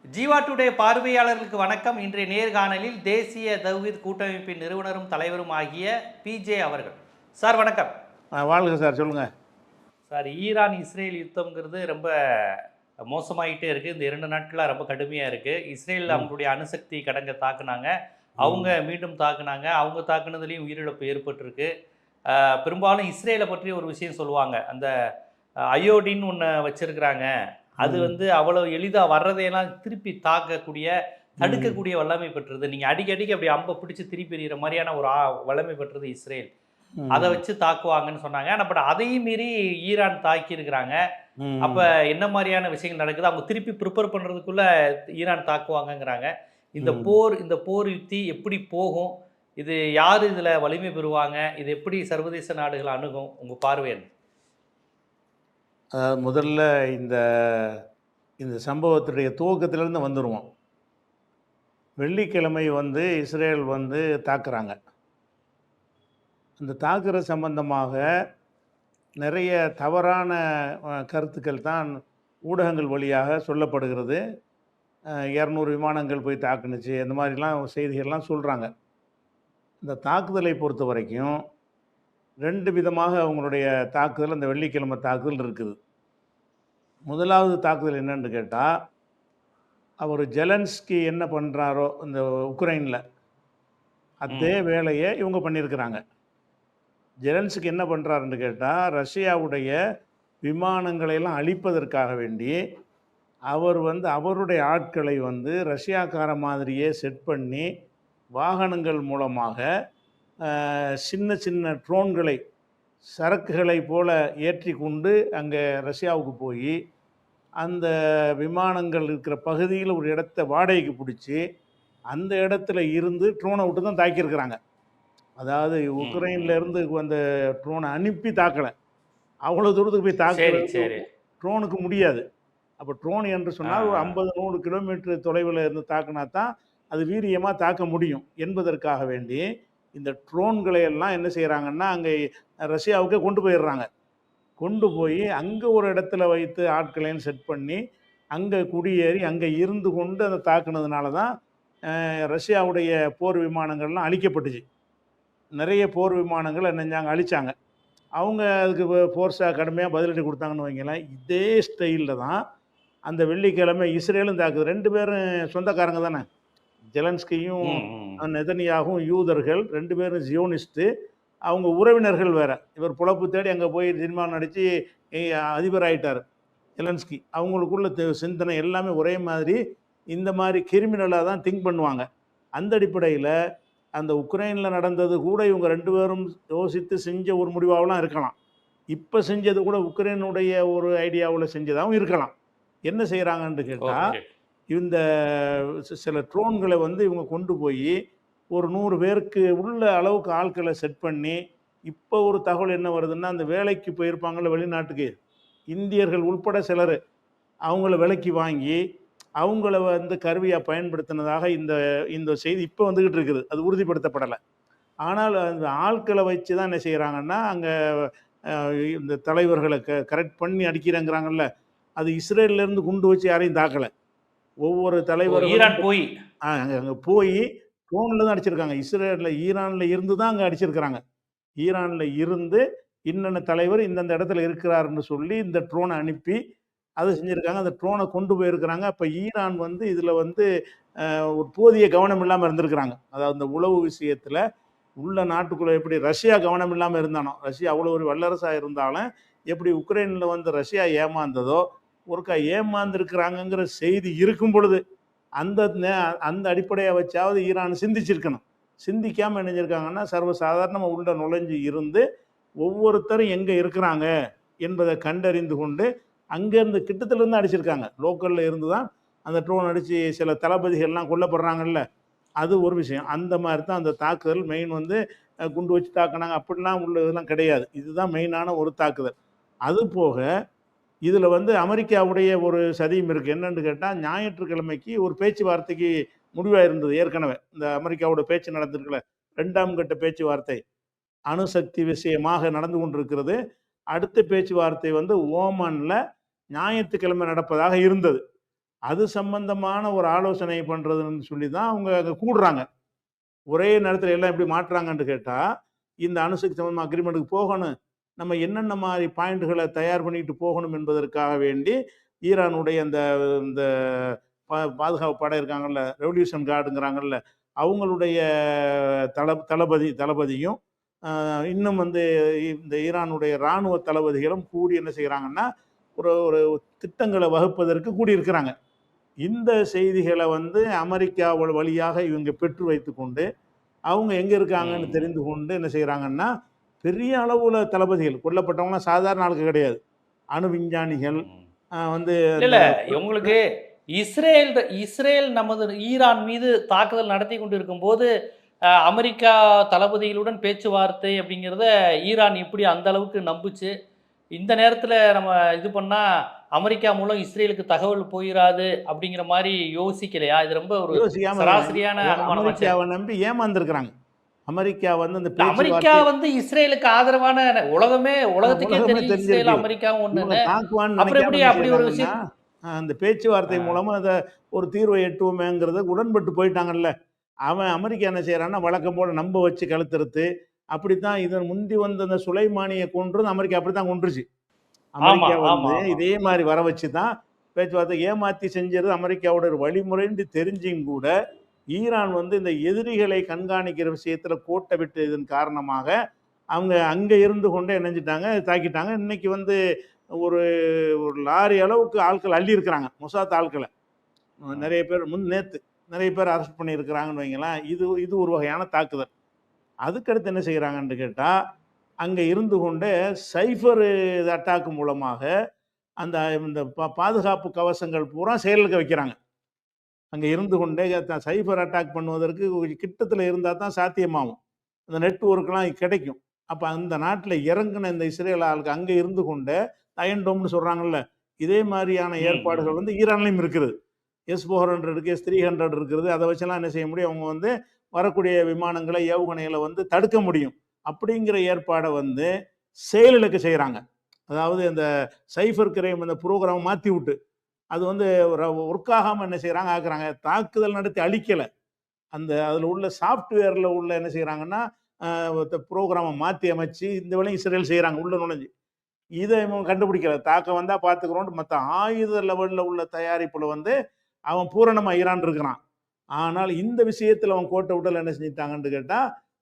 Jeeva today பார்வையாளர்களுக்கு வணக்கம். இன்றைய நேர்காணலில் தேசிய தௌஹீத் கூட்டமைப்பின் நிறுவனரும் தலைவரும் ஆகிய பிஜே அவர்கள். சார் வணக்கம். வாழ்க சார், சொல்லுங்க சார். ஈரான் இஸ்ரேல் யுத்தம்ங்கிறது ரொம்ப மோசமாயிட்டே இருக்கு. இந்த 2 நாட்களா ரொம்ப கடுமையா இருக்கு. இஸ்ரேல் அவங்களுடைய அணுசக்தி கடங்க தாக்குனாங்க. அவங்க மீண்டும் தாக்குனாங்க. அவங்க தாக்குனதுலேயும் உயிரிழப்பு ஏற்பட்டிருக்கு. பெரும்பாலும் இஸ்ரேலை பற்றி ஒரு விஷயம் சொல்லுவாங்க. அந்த அயோடின் ஒன்று வச்சிருக்கிறாங்க. அது அவ்வளவு எளிதா வர்றதையெல்லாம் திருப்பி தாக்கக்கூடிய, தடுக்கக்கூடிய வல்லமை பெற்றது. நீங்க அடிக்கடிக்கு அப்படி அம்ப பிடிச்சு திருப்பி எறிகிற மாதிரியான ஒரு வல்லமை பெற்றது இஸ்ரேல். அதை வச்சு தாக்குவாங்கன்னு சொன்னாங்க. ஆனா பட் அதையும் மீறி ஈரான் தாக்கி இருக்கிறாங்க. அப்ப என்ன மாதிரியான விஷயங்கள் நடக்குது? அவங்க திருப்பி ப்ரிப்பேர் பண்றதுக்குள்ள ஈரான் தாக்குவாங்கங்கிறாங்க. இந்த போர் யுத்தி எப்படி போகும்? இது யாரு இதுல வலிமை பெறுவாங்க? இது எப்படி சர்வதேச நாடுகள் அணுகும்? உங்க பார்வை என்ன? முதல்ல இந்த இந்த சம்பவத்துடைய துவக்கத்திலேருந்து வந்துடுவோம். வெள்ளிக்கிழமை இஸ்ரேல் தாக்குறாங்க. அந்த தாக்குற சம்பந்தமாக நிறைய தவறான கருத்துக்கள் தான் ஊடகங்கள் வழியாக சொல்லப்படுகிறது. 200 விமானங்கள் போய் தாக்குனுச்சு, இந்த மாதிரிலாம் செய்திகள்லாம் சொல்கிறாங்க. இந்த தாக்குதலை பொறுத்த வரைக்கும் 2 விதமாக அவங்களுடைய தாக்குதல், அந்த வெள்ளிக்கிழமை தாக்குதல் இருக்குது. முதலாவது தாக்குதல் என்னன்னு கேட்டால், அவர் ஜெலன்ஸ்கி என்ன பண்ணுறாரோ இந்த உக்ரைனில், அதே வேலையை இவங்க பண்ணியிருக்கிறாங்க. ஜெலன்ஸ்கி என்ன பண்ணுறாருன்னு கேட்டால், ரஷ்யாவுடைய விமானங்களையெல்லாம் அழிப்பதற்காக வேண்டி அவர் அவருடைய ஆட்களை ரஷ்யாக்கார மாதிரியே செட் பண்ணி வாகனங்கள் மூலமாக சின்ன சின்ன ட்ரோன்களை சரக்குகளை போல ஏற்றி கொண்டு அங்கே ரஷ்யாவுக்கு போய் அந்த விமானங்கள் இருக்கிற பகுதியில் ஒரு இடத்த வாடகைக்கு பிடிச்சி அந்த இடத்துல இருந்து ட்ரோனை விட்டு தான் தாக்கியிருக்கிறாங்க. அதாவது உக்ரைன்லேருந்து அந்த ட்ரோனை அனுப்பி தாக்கலை, அவ்வளோ தூரத்துக்கு போய் தாக்குறது ட்ரோனுக்கு முடியாது. அப்போ ட்ரோன் என்று சொன்னால் ஒரு 50-100 கிலோமீட்டர் தொலைவில் இருந்து தாக்குனா தான் அது வீரியமாக தாக்க முடியும் என்பதற்காக வேண்டி இந்த ட்ரோன்களை எல்லாம் என்ன செய்கிறாங்கன்னா அங்கே ரஷ்யாவுக்கே கொண்டு போயிடுறாங்க. கொண்டு போய் அங்கே ஒரு இடத்துல வைத்து ஆட்களையும் செட் பண்ணி அங்கே குடியேறி அங்கே இருந்து கொண்டு அதை தாக்குனதுனால தான் ரஷ்யாவுடைய போர் விமானங்கள்லாம் அழிக்கப்பட்டுச்சு. நிறைய போர் விமானங்கள் என்னஞ்சாங்க, அழித்தாங்க. அவங்க அதுக்கு ஃபோர்ஸாக கடுமையாக பதிலடி கொடுத்தாங்கன்னு வைங்களேன். இதே ஸ்டைலில் தான் அந்த வெள்ளிக்கிழமை இஸ்ரேலும் தாக்குது. 2 பேரும் சொந்தக்காரங்க தானே. ஜெலன்ஸ்கியும் நெதன்யாகும் யூதர்கள், 2 பேரும் ஜியோனிஸ்ட்டு. அவங்க உறவினர்கள் வேறு. இவர் புலப்பு தேடி அங்கே போய் சினிமா நடித்து அதிபர் ஆகிட்டார் ஜெலன்ஸ்கி. அவங்களுக்குள்ள சிந்தனை எல்லாமே ஒரே மாதிரி, இந்த மாதிரி கிரிமினலாக தான் திங்க் பண்ணுவாங்க. அந்த அடிப்படையில் அந்த உக்ரைனில் நடந்தது கூட இவங்க 2 பேரும் யோசித்து செஞ்ச ஒரு முடிவாகலாம் இருக்கலாம். இப்போ செஞ்சது கூட உக்ரைனுடைய ஒரு ஐடியாவில் செஞ்சதாகவும் இருக்கலாம். என்ன செய்கிறாங்கன்னு கேட்டால், இந்த சில ட்ரோன்களை இவங்க கொண்டு போய் ஒரு 100 பேருக்கு உள்ள அளவுக்கு ஆட்களை செட் பண்ணி, இப்போ ஒரு தகவல் என்ன வருதுன்னா, அந்த வேலைக்கு போயிருப்பாங்கள்ல வெளிநாட்டுக்கு, இந்தியர்கள் உள்பட சிலர் அவங்கள விலைக்கு வாங்கி அவங்கள கருவியாக பயன்படுத்தினதாக இந்த செய்தி இப்போ வந்துக்கிட்டு இருக்குது. அது உறுதிப்படுத்தப்படலை. ஆனால் அந்த ஆட்களை வச்சு தான் என்ன செய்கிறாங்கன்னா, அங்கே இந்த தலைவர்களை கரெக்ட் பண்ணி அடிக்கிறேங்கிறாங்கல்ல, அது இஸ்ரேல்லேருந்து குண்டு வச்சு யாரையும் தாக்கலை. ஒவ்வொரு தலைவரும் அங்கே போய் ட்ரோனில் தான் அடிச்சிருக்காங்க. ஈரானில் இருந்து தான் அங்கே அடிச்சிருக்கிறாங்க. ஈரானில் இருந்து இன்னென்ன தலைவர் இந்தந்த இடத்துல இருக்கிறாருன்னு சொல்லி இந்த ட்ரோனை அனுப்பி அதை செஞ்சுருக்காங்க. அந்த ட்ரோனை கொண்டு போயிருக்கிறாங்க. அப்போ ஈரான் இதில் ஒரு போதிய கவனம் இல்லாமல் இருந்திருக்கிறாங்க. அதாவது இந்த உளவு விஷயத்தில் உள்ள நாட்டுக்குள்ளே எப்படி ரஷ்யா கவனம் இல்லாமல் இருந்தானோ, ரஷ்யா அவ்வளோ ஒரு வல்லரசாக இருந்தாலும் எப்படி உக்ரைனில் ரஷ்யா ஏமாந்ததோ, ஒருக்கா ஏமாந்துருக்கிறாங்கங்கிற செய்தி இருக்கும் பொழுது அந்த அடிப்படையை வச்சாவது ஈரான் சிந்திச்சிருக்கணும். சிந்திக்காமல் என்ன செஞ்சிருக்காங்கன்னா, சர்வசாதாரணமாக உள்ள நுழைஞ்சு இருந்து ஒவ்வொருத்தரும் எங்கே இருக்கிறாங்க என்பதை கண்டறிந்து கொண்டு அங்கேருந்து கிட்டத்துலேருந்து அடிச்சிருக்காங்க. லோக்கலில் இருந்து தான் அந்த ட்ரோன் அடித்து சில தளபதிகள்லாம் கொல்லப்படுறாங்கல்ல, அது ஒரு விஷயம். அந்த மாதிரி தான் அந்த தாக்குதல் மெயின் குண்டு வச்சு தாக்குனாங்க அப்படிலாம் உள்ளதெல்லாம் கிடையாது. இதுதான் மெயினான ஒரு தாக்குதல். அது போக இதில் அமெரிக்காவுடைய ஒரு சதியும் இருக்குது. என்னென்னு கேட்டால், ஞாயிற்றுக்கிழமைக்கு ஒரு பேச்சுவார்த்தைக்கு முடிவாக இருந்தது. ஏற்கனவே இந்த அமெரிக்காவோட பேச்சு நடந்திருக்குல்ல, 2ஆம் கட்ட பேச்சுவார்த்தை அணுசக்தி விஷயமாக நடந்து கொண்டிருக்கிறது. அடுத்த பேச்சுவார்த்தை ஓமானில் ஞாயிற்றுக்கிழமை நடப்பதாக இருந்தது. அது சம்பந்தமான ஒரு ஆலோசனை பண்றதுன்னு சொல்லி தான் அவங்க அங்க கூடுறாங்க. ஒரே நேரத்துல எல்லாம் எப்படி மாட்றாங்கன்னு கேட்டா, இந்த அணுசக்தி சம்பந்தமா அக்ரீமென்ட்க்கு போகணும். நம்ம என்னென்ன மாரி பாயிண்ட்கள தயார் பண்ணிட்டு போகணும் என்பதற்காக வேண்டி, ஈரானுடைய அந்த இந்த பாதுகாப்பு படை இருக்காங்கல்ல, ரெவல்யூஷன் கார்டுங்கிறாங்கல்ல, அவங்களுடைய தளபதியும், இன்னும் வந்து இந்த ஈரானுடைய ராணுவ தளபதிகளும் கூடி என்ன செய்றாங்கன்னா, ஒரு ஒரு திட்டங்கள வகுப்பதற்கு கூடியிருக்கிறாங்க. இந்த செய்திகள வந்து அமெரிக்கா வழியாக இவங்க பெற்று வைத்துக்கொண்டு, அவங்க எங்க இருக்காங்கன்னு ம். தெரிந்து கொண்டு என்ன செய்றாங்கன்னா, பெரிய அளவுல தளபதிகள் கொல்லப்பட்டவங்கலாம் சாதாரண ஆளுங்க கிடையாது. அணு விஞ்ஞானிகள் ம். வந்து இல்ல, அந்த இல்ல. உங்களுக்கு இஸ்ரேல் நமது ஈரான் மீது தாக்குதல் நடத்தி கொண்டிருக்கும்போது, அமெரிக்கா தளபதிகளுடன் பேச்சுவார்த்தை அப்படிங்கிறத ஈரான் எப்படி அந்த அளவுக்கு நம்புச்சு? இந்த நேரத்துல நம்ம இது பண்ணா, அமெரிக்கா மூலம் இஸ்ரேலுக்கு தகவல் போயிராது அப்படிங்கிற மாரி யோசிக்கலையா? இது ரொம்ப ஒரு யோசிக்காம சராசரியான அனுமானமாச்சே. அமெரிக்காவ நம்பி ஏமாந்துருக்கிறாங்க. அமெரிக்கா வந்து அந்த இல்ல, அமெரிக்கா பேச்சுவார்த்தை வந்து இஸ்ரேலுக்கு ஆதரவான உலகத்துக்கே உலகமே தெரியும் தெரிஞ்சிருக்கு. இஸ்ரேலும் அமெரிக்காவும் இவங்க ஒண்ணுன்னு. தாக்குவான்னு அப்புறம் நினைக்காம எப்படி என்ன அப்படி ஒரு செய்றாங்கன்னா, விஷயம் அந்த பேச்சுவார்த்தை ஆ. மூலமா ஒரு தீர்வை எட்டுவோமேங்கிறத உடன்பட்டு போயிட்டாங்கல்ல. அவன் அமெரிக்கா என்ன செய்றான்னா, வழக்கம் போல நம்ப வச்சு கழுத்தறுத்து, அப்படித்தான் இதன் முந்தி வந்த அந்த சுலைமானிய கொன்றது அமெரிக்கா அப்படித்தான் கொன்றுச்சு. ஆமா, அமெரிக்கா ஆமா, வந்து ஆமா. இதே மாரி வர வச்சு தான் பேச்சுவார்த்தை ஏமாத்தி செஞ்சது அமெரிக்காவோட ஒரு வழிமுறைன்னு தெரிஞ்சும் கூட, ஈரான் வந்து இந்த எதிரிகளை கண்காணிக்கிற விஷயத்துல கோட்ட விட்டதன் காரணமாக, அவங்க அங்க இருந்து கொண்டே என்ன செஞ்சுட்டாங்க, தாக்கிட்டாங்க. இன்னைக்கு வந்து ஒரு ஒரு லாரி அளவுக்கு ஆட்கள் அள்ளி இருக்கிறாங்க. மொசாத் ஆட்கள. ம். நெறைய பேர் நேத்து நெறைய பேர் அரெஸ்ட் பண்ணியிருக்கிறாங்கன்னு வைங்களேன். இது இது ஒரு வகையான தாக்குதல். அதுக்கடுத்து என்ன செய்றாங்கன்னு கேட்டா, அங்க இருந்து கொண்டே சைபர் அட்டாக் மூலமாக அந்த இந்த பாதுகாப்பு கவசங்கள் பூரா செயலிழக்க வைக்கிறாங்க. அங்க இருந்து கொண்டே சைபர் அட்டாக் பண்ணுவதற்கு கிட்டத்துல இருந்தா தான் சாத்தியமாகும். அந்த நெட்வொர்க்லாம் கிடைக்கும். அப்ப அந்த நாட்டுல இறங்குன இந்த இஸ்ரேல் ஆளுங்க அங்க இருந்து கொண்டே அயர்ன் டோம்னு சொல்றாங்கல்ல, இதே மாரியான ம், ஏற்பாடுகள் ம். வந்து ஈரான்லயும் இருக்குது. S-400 இருக்கு, S-300 இருக்குது. அத வச்செல்லாம் என்ன செய்ய முடியும்? அவங்க வந்து வரக்கூடிய விமானங்கள, ஏவுகணைகள வந்து தடுக்க முடியும். அப்படிங்கிற ஏற்பாட வந்து செயலிழக்க செய்றாங்க. அதாவது அந்த சைபர் கிரைம் அந்த புரோகிராம மாத்தி விட்டு, அது வந்து ஒர்க் ஆகாம என்ன செய்றாங்க, ஆக்குறாங்க. தாக்குதல் நடத்தி அழிக்கல. அந்த அதுல உள்ள சாஃப்ட்வேர்ல உள்ள என்ன செய்றாங்கன்னா, புரோகிராம மாத்தி அமைச்சு இந்த வேலையும் இஸ்ரேல் செய்றாங்க உள்ள நுழைஞ்சு. இத இவங்க கண்டுபிடிக்கல. தாக்க வந்தா பார்த்துக்கிறோம்னு மத்த ஆயுத லெவல்ல உள்ள தயாரிப்புல வந்து அவன் பூரணமா ஈரான் இருக்கிறான். ஆனால் இந்த விஷயத்துல அவன் கோட்ட விட்டல என்ன செஞ்சுட்டாங்கன்னு கேட்டா,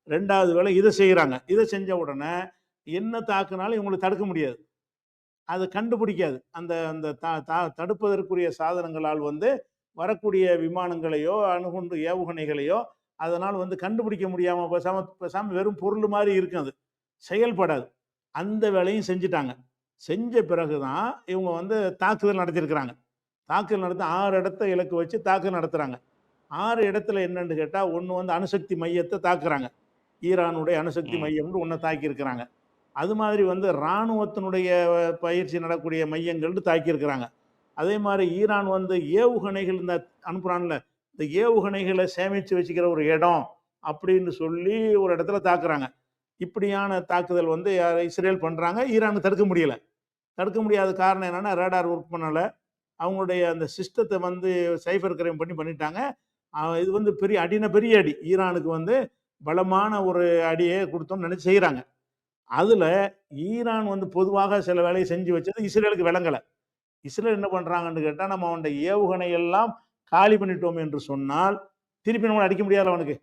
2வது வேலை இத செய்றாங்க. இத செஞ்ச உடனே என்ன தாக்குனாலும் இவங்கள தடுக்க முடியாது. அத கண்டுபிடிக்காது. அந்த அந்த த த தடுப்பதற்குரிய சாதனங்களால் வந்து வரக்கூடிய விமானங்களையோ, அணுகுண்டு ஏவுகணைகளையோ, அதனால வந்து கண்டுபிடிக்க முடியாம பேசாம பேசாம வெறும் பொருள் மாரி இருக்கும் அது. செயல்படாது. அந்த வேலையும் செஞ்சுட்டாங்க. செஞ்ச பிறகு தான் இவங்க வந்து தாக்குதல் நடத்தியிருக்கிறாங்க. தாக்குதல் நடத்த 6 இடத்த இலக்கு வச்சு தாக்குதல் நடத்துறாங்க. 6 இடத்துல என்னன்னு கேட்டா, 1 வந்து அணுசக்தி மையத்த தாக்குறாங்க. ஈரானுடைய அணுசக்தி ம். மையம்னு ஒண்ண தாக்கியிருக்கிறாங்க. அது மாதிரி வந்து இராணுவத்தினுடைய பயிற்சி நடக்கூடிய மையங்கள்னு தாக்கியிருக்கிறாங்க. அதே மாரி ஈரான் வந்து ஏவுகணைகள் இந்த அனுப்புறான்ல, இந்த ஏவுகணைகள சேமிச்சு வச்சுக்கிற ஒரு இடம் அப்படின்னு சொல்லி ஒரு இடத்துல தாக்குறாங்க. இப்படியான தாக்குதல் வந்து இஸ்ரேல் பண்றாங்க. ஈரான் தடுக்க முடியல. தடுக்க முடியாத காரணம் என்னன்னா, ரேடார் ஒர்க் பண்ணல. அவங்களுடைய அந்த சிஸ்டத்த வந்து சைபர் கிரைம் பண்ணிட்டாங்க. இது வந்து பெரிய அடி. ஈரானுக்கு வந்து பலமான ஒரு அடியே குடுத்தோம்னு நெனச்சு செய்றாங்க. அதுல ஈரான் வந்து பொதுவாக சில வேலைய செஞ்சு வச்சது இஸ்ரேலுக்கு விளங்கல. இஸ்ரேல் என்ன பண்றாங்கன்னு கேட்டா, நம்ம அவனுடைய ஏவுகணை எல்லாம் காலி பண்ணிட்டோம் என்று சொன்னால், திருப்பி நம்மள அடிக்க முடியாதுல்ல அவனுக்கு.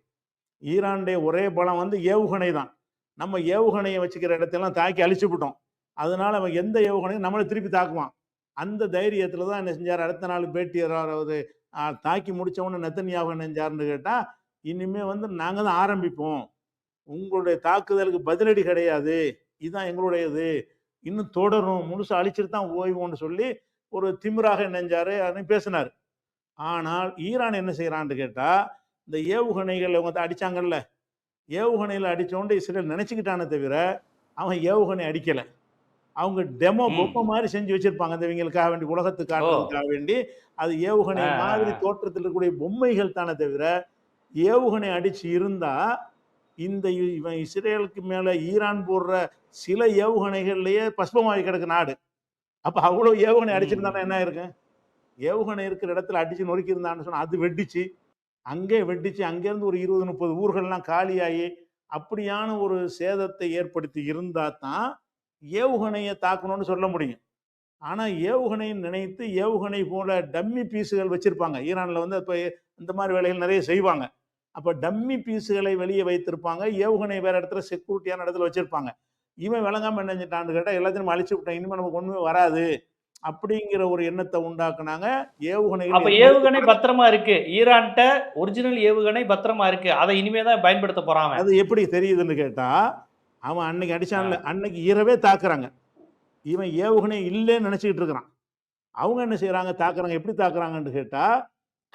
ஈரானுடைய ஒரே பலம் வந்து ஏவுகணை தான். நம்ம ஏவுகணைய வச்சுக்கிற இடத்தெல்லாம் தாக்கி அழிச்சுப்புட்டோம். அதனால அவன் எந்த ஏவுகணையும் நம்மள திருப்பி தாக்குவான். அந்த தைரியத்துல தான் என்ன செஞ்சாரு, அடுத்த நாள் பேட்டி அதாவது தாக்கி முடிச்ச உடனே நெத்தன்யாகு என்ன செஞ்சாருன்னு கேட்டா, இனிமே வந்து நாங்க தான் ஆரம்பிப்போம். உங்களுடைய தாக்குதலுக்கு பதிலடி கிடையாது. இதுதான் எங்களுடையது. இன்னும் தொடரும். முழுசா அழிச்சுட்டு தான் ஓய்வோம்ன்னு சொல்லி ஒரு திமிராக என்ன செஞ்சாரு, பேசினாரு. ஆனால் ஈரான் என்ன செய்றான்னு கேட்டா, இந்த ஏவுகணைகள் இவங்க அடிச்சாங்கல்ல, ஏவுகணையில அடிச்சோன்ட்டு இஸ்ரேல் நினைச்சுக்கிட்டானே தவிர, அவன் ஏவுகணை அடிக்கல. அவங்க டெமோ பொம்மை ம். மாரி செஞ்சு வச்சிருப்பாங்க. அந்த இவங்களுக்காக வேண்டி, உலகத்துக்கு ஓ! காட்டுறதுக்காக வேண்டி, அது ஆ, ஏவுகணை ஆ, மாதிரி ஆ. தோற்றத்தில் இருக்கக்கூடிய பொம்மைகள் தானே தவிர, ஏவுகணை அடிச்சு இருந்தா, இந்த இவன் இஸ்ரேலுக்கு மேல ஈரான் போடுற சில ஏவுகணைகள்லயே பஸ்பமாகி கிடக்கு நாடு. அப்ப அவ்வளோ ஏவுகணை ம், அடிச்சிருந்தான்னா ம். என்ன ஆயிருக்கும்? ஏவுகணை இருக்கிற இடத்துல அடிச்சு நொறுக்கி இருந்தான்னு சொன்னா அது வெடிச்சு அங்கே வெடிச்சு அங்கேருந்து ஒரு 20-30 ஊர்கள்லாம் காலியாகி அப்படியான ஒரு சேதத்தை ஏற்படுத்தி இருந்தா தான் ஏவுகணையை தாக்கணும்னு சொல்ல முடியும். ஆனா ஏவுகணையை நினைத்து ஏவுகணை போல டம்மி பீஸுகள் வச்சிருப்பாங்க. ஈரான்ல வந்து இப்ப இந்த மாதிரி வேலைகள் நிறைய செய்வாங்க. அப்ப டம்மி பீஸுகளை வெளியே வைத்திருப்பாங்க. ஏவுகணை வேற இடத்துல செக்யூரிட்டியான இடத்துல வச்சிருப்பாங்க. இவன் விளங்காம என்ன செஞ்சுட்டான்னு கேட்டா எல்லாத்தையும் நம்ம அழிச்சு விட்டோம். இனிமே நமக்கு ஒண்ணுமே வராது. அப்படிங்கிற ஒரு எண்ணத்தை உண்டாக்குனாங்க. ஏவுகணைகள் அப்ப ஏவுகணை பத்திரமா இருக்கு, ஈரான்ட்ட ஒரிஜினல் ஏவுகணை பத்திரமா இருக்கு, அதை இனிமே தான் பயன்படுத்த போறான் அவன். அது எப்படி தெரியுதுன்னு கேட்டா, அவன் அன்னைக்கு அடிச்சான்ல, அன்னைக்கு இரவே தாக்குறாங்க. இவன் ஏவுகணை இல்லைன்னு நினைச்சுக்கிட்டு இருக்கிறான். அவங்க என்ன செய்றாங்க, தாக்குறாங்க. எப்படி தாக்குறாங்கன்னு கேட்டா,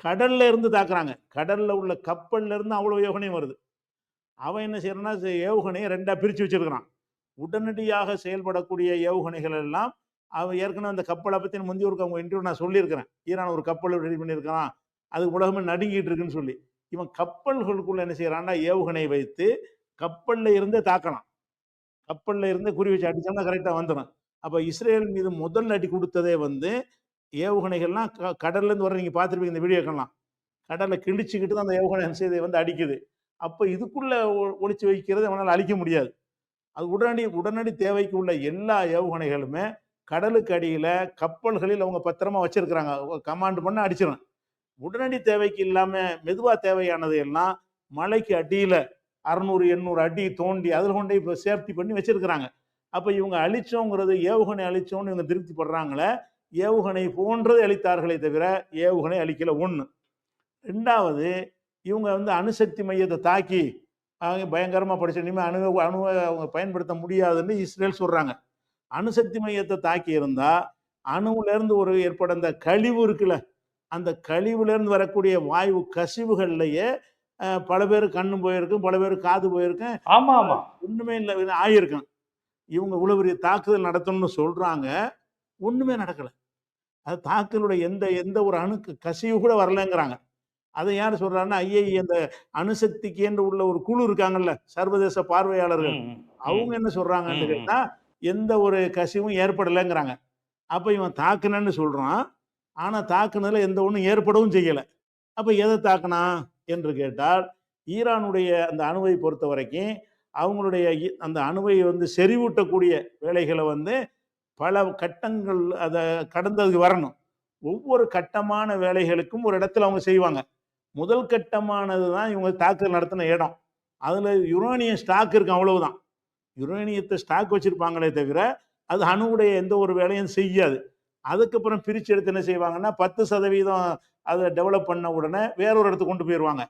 கடல்ல இருந்து தாக்குறாங்க. கடல்ல உள்ள கப்பல்ல இருந்து அவ்வளவு ஏவுகணையும் வருது. அவன் என்ன செய்யறான்னா, ஏவுகணையை 2ஆ பிரிச்சு வச்சிருக்கிறான். உடனடியாக செயல்படக்கூடிய ஏவுகணைகள் எல்லாம் அவன் ஏற்கனவே அந்த கப்பலை பத்தி முந்தைய ஒரு அவங்க இன்டர்வியூ நான் சொல்லியிருக்கிறேன். ஈரான் ஒரு கப்பல் ரெடி பண்ணியிருக்கான். அது உலகமே நடுங்கிட்டு இருக்குன்னு சொல்லி. இவன் கப்பல்களுக்குள்ள என்ன செய்யறான்னா, ஏவுகணை வைத்து கப்பல்ல இருந்தே தாக்கலாம். கப்பல்ல இருந்து குறி வச்சு அடிச்சோம்னா கரெக்டா வந்துடும். அப்ப இஸ்ரேல் மீது முதல் அடி கொடுத்ததே வந்து ஏவுகணைகள்லாம் கடல்ல இருந்து வர நீங்க பார்த்துருப்பீங்க இந்த வீடியோக்கெல்லாம். கடல்ல கிழிச்சுக்கிட்டு தான் அந்த ஏவுகணை செய்தி வந்து அடிக்குது. அப்ப இதுக்குள்ள ஒளிச்சு வைக்கிறது அவனால அழிக்க முடியாது. அது உடனடி உடனடி தேவைக்கு உள்ள எல்லா ஏவுகணைகளுமே கடலுக்கு அடியில கப்பல்களில் அவங்க பத்திரமா வச்சிருக்கிறாங்க. கமாண்ட் பண்ண அடிச்சிடும். உடனடி தேவைக்கு இல்லாம மெதுவா தேவையானது எல்லாம் மலைக்கு அடியில 600, 800 அடி தோண்டி அதில் கொண்டு இப்போ சேஃப்டி பண்ணி வச்சிருக்கிறாங்க. அப்ப இவங்க அழிச்சோங்கிறது ஏவுகணை அழிச்சோன்னு இவங்க திருப்தி படுறாங்களே, ஏவுகணை போன்றது அழித்தார்களே தவிர ஏவுகணை அழிக்கல. ஒண்ணு. 2வது, இவங்க வந்து அணுசக்தி மையத்தை தாக்கி பயங்கரமா படிச்ச இனிமே அணுவை அவங்க பயன்படுத்த முடியாதுன்னு இஸ்ரேல் சொல்றாங்க. அணுசக்தி மையத்தை தாக்கி இருந்தா அணுவுல இருந்து ஒரு ஏற்பட அந்த கழிவு இருக்குல்ல, அந்த கழிவுல இருந்து வரக்கூடிய வாயு கசிவுகள்லயே பல பேர் கண்ணு போயிருக்கும், பல பேர் காது போயிருக்கும். ஆமா ஆமா, ஒண்ணுமே இல்லை ஆயிருக்கும். இவங்க இவ்வளவு பெரிய தாக்குதல் நடத்தணும்னு சொல்றாங்க, ஒண்ணுமே நடக்கல. அது தாக்குதலுடைய எந்த எந்த ஒரு அணுக்கு கசிவு கூட வரலங்கிறாங்க. அதை யார் சொல்றாருன்னா, ஐஏஇ அந்த அணுசக்திக்கு என்று உள்ள ஒரு குழு இருக்காங்கல்ல, சர்வதேச பார்வையாளர்கள். அவங்க என்ன சொல்றாங்கன்னு கேட்டா, எந்த ஒரு கசிவும் ஏற்படலைங்கிறாங்க. அப்ப இவன் தாக்குனன்னு சொல்றான். ஆனா தாக்குனதுல எந்த ஒண்ணும் ஏற்படவும் செய்யல. அப்ப எதை தாக்குனா என்று கேட்டால், ஈரானுடைய அந்த அணுவை பொறுத்த வரைக்கும் அவங்களுடைய அந்த அணுவை வந்து செறிவூட்டக்கூடிய வேலைகளை வந்து பல கட்டங்கள் அதை கடந்ததுக்கு வரணும். ஒவ்வொரு கட்டமான வேலைகளுக்கும் ஒரு இடத்துல அவங்க செய்வாங்க. முதல் கட்டமானது தான் இவங்க தாக்குதல் நடத்தின இடம். அதுல யுரேனியம் ஸ்டாக் இருக்கும், அவ்வளவுதான். யுரேனியத்தை ஸ்டாக் வச்சிருப்பாங்களே தவிர அது அணுவுடைய எந்த ஒரு வேலையும் செய்யாது. அதுக்கப்புறம் பிரிச்சு எடுத்து என்ன செய்வாங்கன்னா 10% அதை டெவலப் பண்ண உடனே வேறொரு இடத்துக்கு கொண்டு போயிடுவாங்க.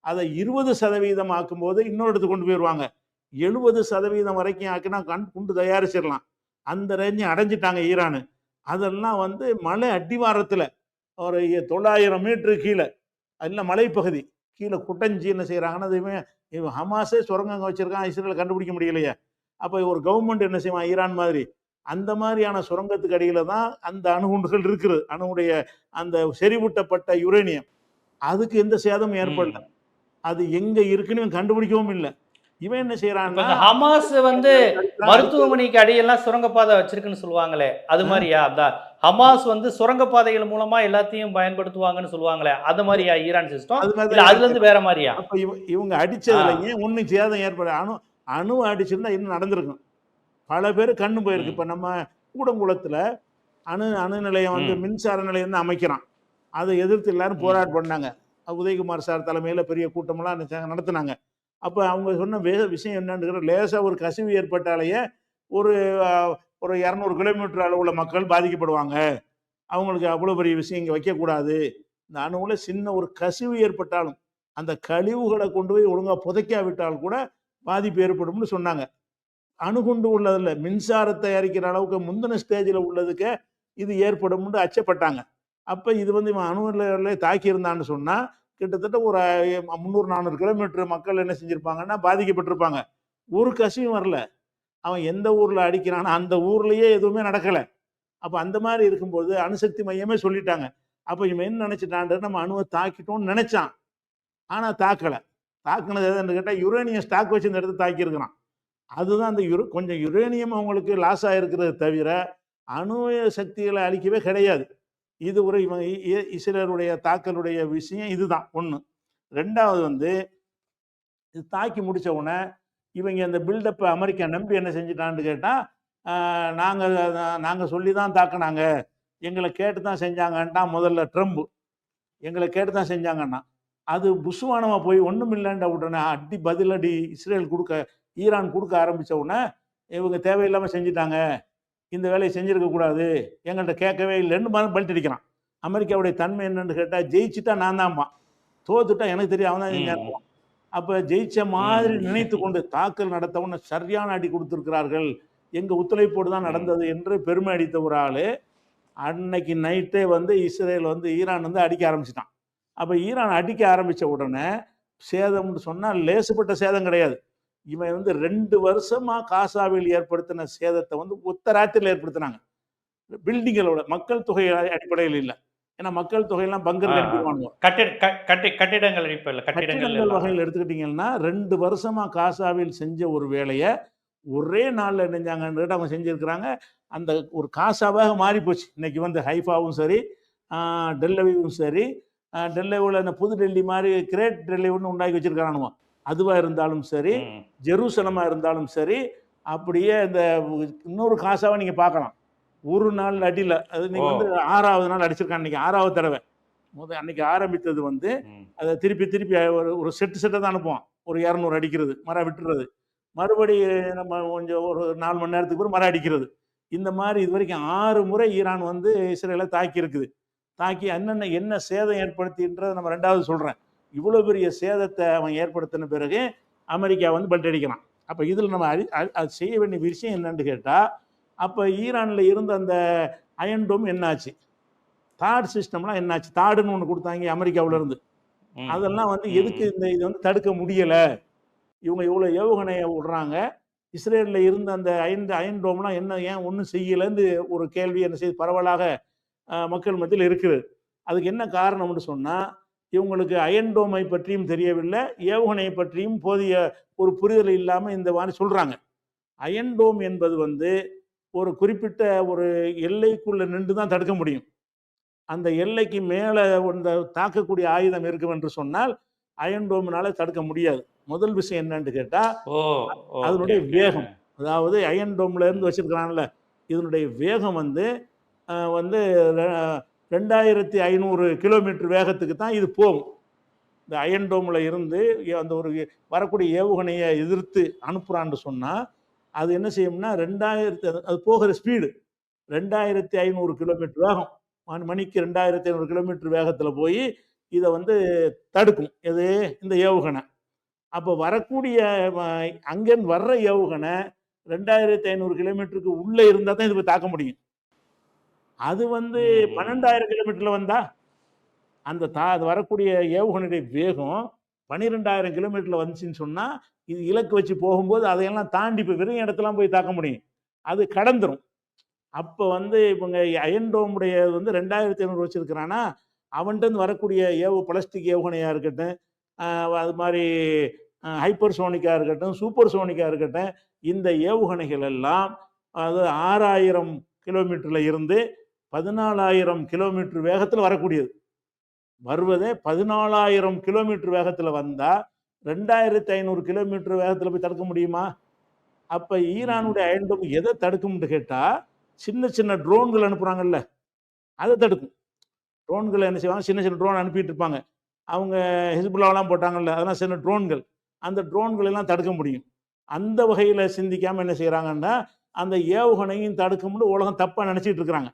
அதை 20% ஆக்கும்போது இன்னொரு இடத்துக்கு கொண்டு போயிடுவாங்க. 70% வரைக்கும் ஆக்கினா குண்டு தயாரிச்சிடலாம். அந்த ரேஞ்சை அடைஞ்சிட்டாங்க ஈரானு. அதெல்லாம் வந்து மலை அடிவாரத்துல ஒரு 900 மீட்டரு கீழே, அதில் மலைப்பகுதி கீழே குட்டஞ்சி என்ன செய்யறாங்கன்னா, அதுவுமே ஹமாஸே சுரங்கங்க வச்சிருக்கான், இஸ்ரேல் கண்டுபிடிக்க முடியலையே. அப்ப ஒரு கவர்மெண்ட் என்ன செய்வான், ஈரான் மாதிரி அந்த மாதிரியான சுரங்கத்துக்கு அடியில தான் அந்த அணுகுண்டுகள் இருக்குது. அணுவுடைய அந்த செறிவூட்டப்பட்ட யுரேனியம் அதுக்கு எந்த சேதமும் ஏற்படல. அது எங்க இருக்குன்னு கண்டுபிடிக்கவும் இல்லை. இவன் என்ன செய்யறான்னா, ஹமாஸ் வந்து மருத்துவமனைக்கு அடியெல்லாம் சுரங்கப்பாதை வச்சிருக்குன்னு சொல்லுவாங்களே, அது மாதிரியா? அதான் ஹமாஸ் வந்து சுரங்கப்பாதைகள் மூலமா எல்லாத்தையும் பயன்படுத்துவாங்கன்னு சொல்லுவாங்களே, அது மாதிரியா ஈரான் சிஸ்டம்? அதுல இருந்து வேற மாதிரியா? அப்ப இவங்க அடிச்சதுலயே ஒன்னும் சேதம் ஏற்பட அணு அடிச்சிருந்தா இன்னும் நடந்திருக்கும். பல பேர் கண்ணு போயிருக்கு. இப்ப நம்ம கூடங்குளத்துல அணு நிலையம் வந்து மின்சார நிலையம் தான் அமைக்கிறான். அதை எதிர்த்து எல்லாரும் போராட்டம் பண்ணாங்க. உதயகுமார் சார் தலைமையில பெரிய கூட்டமெல்லாம் நடத்தினாங்க. அப்ப அவங்க சொன்ன விஷயம் என்னன்னு, லேசா ஒரு கசிவு ஏற்பட்டாலேயே ஒரு 200 கிலோமீட்டர் அளவுள்ள மக்கள் பாதிக்கப்படுவாங்க. அவங்களுக்கு அவ்வளவு பெரிய விஷயம் இங்க வைக்கக்கூடாது. இந்த அணுவுல சின்ன ஒரு கசிவு ஏற்பட்டாலும் அந்த கழிவுகளை கொண்டு போய் ஒழுங்கா புதைக்காவிட்டால் கூட பாதிப்பு ஏற்படும்னு சொன்னாங்க. அணுகுண்டு உள்ளதில்ல, மின்சாரம் தயாரிக்கிற அளவுக்கு முந்தின ஸ்டேஜில் உள்ளதுக்கு இது ஏற்படும் அச்சப்பட்டாங்க. அப்ப இது வந்து இவன் அணுவில தாக்கி இருந்தான்னு சொன்னா கிட்டத்தட்ட ஒரு 300-400 கிலோமீட்டர் மக்கள் என்ன செஞ்சிருப்பாங்கன்னா பாதிக்கப்பட்டிருப்பாங்க. ஒரு கசிவும் வரல. அவன் எந்த ஊர்ல அடிக்கிறானோ அந்த ஊர்லயே எதுவுமே நடக்கல. அப்ப அந்த மாதிரி இருக்கும்போது அணுசக்தி மையமே சொல்லிட்டாங்க. அப்ப இவன் என்ன நினைச்சிட்டான், நம்ம அணுவை தாக்கிட்டோம்னு நினைச்சான். ஆனா தாக்கல. தாக்குனது எதுன்னு கேட்டா யுரேனியம் ஸ்டாக் வச்சு இந்த இடத்த தாக்கி இருக்கிறான். அதுதான் அந்த கொஞ்சம் யுரேனியம் அவங்களுக்கு லாஸ் ஆயிருக்கிறது தவிர அணு சக்திகளை அழிக்கவே கிடையாது. இது ஒரு இவங்க இஸ்ரேலுடைய தாக்கலுடைய விஷயம் இதுதான் ஒன்று. ரெண்டாவது வந்து இது தாக்கி முடிச்ச உடனே இவங்க இந்த பில்டப் அமெரிக்கா நம்பி என்ன செஞ்சுட்டான்னு கேட்டால், நாங்கள் நாங்கள் சொல்லி தான் தாக்குனாங்க, எங்களை கேட்டு தான் செஞ்சாங்கன்ட்டான் முதல்ல ட்ரம்ப். எங்களை கேட்டு தான் செஞ்சாங்கன்னா அது புஷ்வானமாக போய் ஒன்றும் இல்லைன்ற உடனே அடி பதிலடி இஸ்ரேல் கொடுக்க ஈரான் கொடுக்க ஆரம்பித்த உடனே இவங்க தேவையில்லாமல் செஞ்சுட்டாங்க, இந்த வேலையை செஞ்சிருக்க கூடாது, எங்கள்கிட்ட கேட்கவே இல்லைன்னு பல்ட் அடிக்கிறான். அமெரிக்காவுடைய தன்மை என்னன்னு கேட்டால், ஜெயிச்சுட்டா நான் தான்பான், தோத்துட்டா எனக்கு தெரியும் அவன் தான் செஞ்சான். அப்போ ஜெயிச்ச மாதிரி நினைத்து கொண்டு தாக்கல் நடத்தவன சரியான அடி கொடுத்துருக்கிறார்கள், எங்கள் ஒத்துழைப்போடு தான் நடந்தது என்று பெருமை அடித்த ஒரு ஆள் அன்னைக்கு நைட்டே வந்து இஸ்ரேல் வந்து ஈரான் வந்து அடிக்க ஆரம்பிச்சிட்டான். அப்போ ஈரான் அடிக்க ஆரம்பித்த உடனே சேதம்னு சொன்னால் லேசுப்பட்ட சேதம் கிடையாது. இவன் வந்து 2 வருஷமா காசாவில் ஏற்படுத்தின சேதத்தை வந்து ஒத்த ராத்திரியில் ஏற்படுத்தினாங்க. பில்டிங்களோட மக்கள் தொகை அடிப்படையில் இல்லை. ஏன்னா மக்கள் தொகையெல்லாம் பங்கர் கட்டிடுவாங்க. கட்டிடங்கள் அடிப்படையில் கட்டிடங்கள் வகையில் எடுத்துக்கிட்டீங்கன்னா 2 வருஷமா காசாவில் செஞ்ச ஒரு வேலையை ஒரே நாளில் நினைஞ்சாங்கன்னு அவங்க செஞ்சுருக்கிறாங்க. அந்த ஒரு காசாவாக மாறி போச்சு. இன்னைக்கு வந்து ஹைஃபாவும் சரி, டெல்லவியும் சரி, டெல்லவியில் இந்த புது டெல்லி மாதிரி கிரேட் டெல்லின்னு உண்டாக்கி வச்சிருக்கிறானுவோ, அதுவாக இருந்தாலும் சரி, ஜெருசலமாக இருந்தாலும் சரி, அப்படியே இந்த இன்னொரு காசாவை நீங்கள் பார்க்கலாம். ஒரு நாள் அடியில் அது நீங்கள் வந்து 6வது நாள் அடிச்சிருக்கான். இன்னைக்கு 6வது தடவை. அன்னைக்கு ஆரம்பித்தது வந்து அதை திருப்பி திருப்பி ஒரு செட்டை தான் அனுப்புவான். ஒரு 200 அடிக்கிறது, மரம் விட்டுறது, மறுபடி நம்ம கொஞ்சம் ஒரு 4 மணி நேரத்துக்கு பிறகு மரம் அடிக்கிறது. இந்த மாதிரி இது வரைக்கும் 6 முறை ஈரான் வந்து இஸ்ரேலை தாக்கி இருக்குது. தாக்கி என்ன சேதம் ஏற்படுத்தின்றதை நம்ம 2வது சொல்கிறேன். இவ்வளோ பெரிய சேதத்தை அவன் ஏற்படுத்தின பிறகு அமெரிக்கா வந்து பல்ட் அடிக்கிறான். அப்போ இதில் நம்ம அது செய்ய வேண்டிய விஷயம் என்னன்னு கேட்டால், அப்போ ஈரானில் இருந்த அந்த அயன் டோம் என்னாச்சு, தாட் சிஸ்டம்லாம் என்னாச்சு, தாடுன்னு ஒன்று கொடுத்தாங்க அமெரிக்காவில் இருந்து, அதெல்லாம் வந்து எதுக்கு இது வந்து தடுக்க முடியலை, இவங்க இவ்வளோ ஏவுகணையை விடுறாங்க, இஸ்ரேலில் இருந்த அந்த அயன் டோம்லாம் ஏன் ஒன்றும் செய்யலைன்னு ஒரு கேள்வி என்ன செய்து பரவலாக மக்கள் மத்தியில் இருக்குது. அதுக்கு என்ன காரணம்னு சொன்னால், இவங்களுக்கு அயன் டோமை பற்றியும் தெரியவில்லை, ஏவுகணையை பற்றியும் போதிய ஒரு புரிதல் இல்லாமல் இந்த மாதிரி சொல்கிறாங்க. அயன் டோம் என்பது வந்து ஒரு குறிப்பிட்ட ஒரு எல்லைக்குள்ளே நின்று தான் தடுக்க முடியும். அந்த எல்லைக்கு மேலே இந்த தாக்கக்கூடிய ஆயுதம் இருக்கும் என்று சொன்னால் அயன் டோம்னால தடுக்க முடியாது. முதல் விஷயம் என்னன்னு கேட்டால், அதனுடைய வேகம். அதாவது அயன் டோம்ல இருந்து வச்சிருக்கிறான்ல, இதனுடைய வேகம் வந்து 2500 கிலோமீட்டர் வேகத்துக்கு தான் இது போகும். இந்த அயன் டோமில் இருந்து அந்த ஒரு வரக்கூடிய ஏவுகணையை எதிர்த்து அனுப்புகிறான்னு சொன்னால் அது என்ன செய்யும்னா அது போகிற ஸ்பீடு 2500 கிலோமீட்டர் வேகம், மணிக்கு 2500 கிலோமீட்டர் வேகத்தில் போய் இதை வந்து தடுக்கும். எது? இந்த ஏவுகணை. அப்போ வரக்கூடிய அங்கேருந்து வர்ற ஏவுகணை 2500 கிலோமீட்டருக்கு உள்ளே இருந்தால் தான் இது போய் தாக்க முடியும். அது வந்து 12,000 கிலோமீட்டரில் வந்தால் அது வரக்கூடிய ஏவுகணையுடைய வேகம் 12,000 கிலோமீட்டரில் வந்துச்சுன்னு சொன்னால் இது இலக்கு வச்சு போகும்போது அதையெல்லாம் தாண்டி போய் வெறும் இடத்துலாம் போய் தாக்க முடியும், அது கடந்துடும். அப்போ வந்து இவங்க அயன் டோமுடைய வந்து 2500 வச்சுருக்கிறான்னா, அவன்கிட்ட வரக்கூடிய பிளாஸ்டிக் ஏவுகணையாக இருக்கட்டும், அது மாதிரி ஹைப்பர் சோனிக்காக இருக்கட்டும், சூப்பர் சோனிக்காக இருக்கட்டும், இந்த ஏவுகணைகள் எல்லாம் அது 6000 கிலோமீட்டரில் இருந்து 14,000 கிலோமீட்டர் வேகத்தில் வரக்கூடியது. வருவதே 14,000 கிலோமீட்டர் வேகத்தில் வந்தால் 2500 கிலோமீட்டர் வேகத்தில் போய் தடுக்க முடியுமா? அப்போ ஈரானுடைய அயன் டோம் எதை தடுக்கும்னு கேட்டால், சின்ன சின்ன ட்ரோன்கள் அனுப்புகிறாங்கல்ல, அதை தடுக்கும். ட்ரோன்களை என்ன செய்வாங்க, சின்ன சின்ன ட்ரோன் அனுப்பிட்டு இருப்பாங்க. அவங்க ஹிஸ்புல்லாவெல்லாம் போட்டாங்கல்ல, அதெல்லாம் சின்ன ட்ரோன்கள். அந்த ட்ரோன்கள் எல்லாம் தடுக்க முடியும். அந்த வகையில் சிந்திக்காமல் என்ன செய்கிறாங்கன்னா, அந்த ஏவுகணையும் தடுக்கும்னு உலகம் தப்பாக நினச்சிட்டு இருக்கிறாங்க.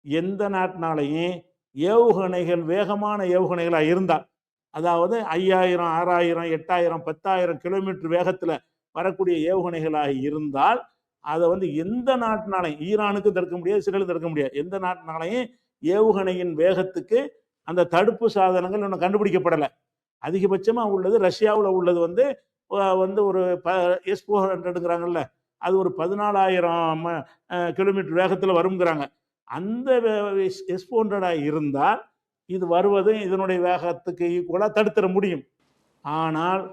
எந்த நாட்டினாலையும் ஏவுகணைகள் வேகமான ஏவுகணைகளாக இருந்தால், அதாவது 5000, 6000, 8000, 10,000 கிலோமீட்டர் வேகத்தில் வரக்கூடிய ஏவுகணைகளாக இருந்தால் அதை வந்து எந்த நாட்டினாலையும், ஈரானுக்கும் தடுக்க முடியாது, இஸ்ரேலும் தடுக்க முடியாது, எந்த நாட்டினாலையும் ஏவுகணையின் வேகத்துக்கு அந்த தடுப்பு சாதனங்கள் இன்னும் கண்டுபிடிக்கப்படலை. அதிகபட்சமாக உள்ளது ரஷ்யாவில் உள்ளது வந்து ஒரு S-400ங்கிறாங்கல்ல, அது ஒரு 14,000 கிலோமீட்டர் வேகத்தில் வருங்கிறாங்க. அந்த S-400 இருந்தால் இது வருவது இதனுடைய வேகத்துக்கு ஈக்குவலாக தடுத்துட முடியும். ஆனால்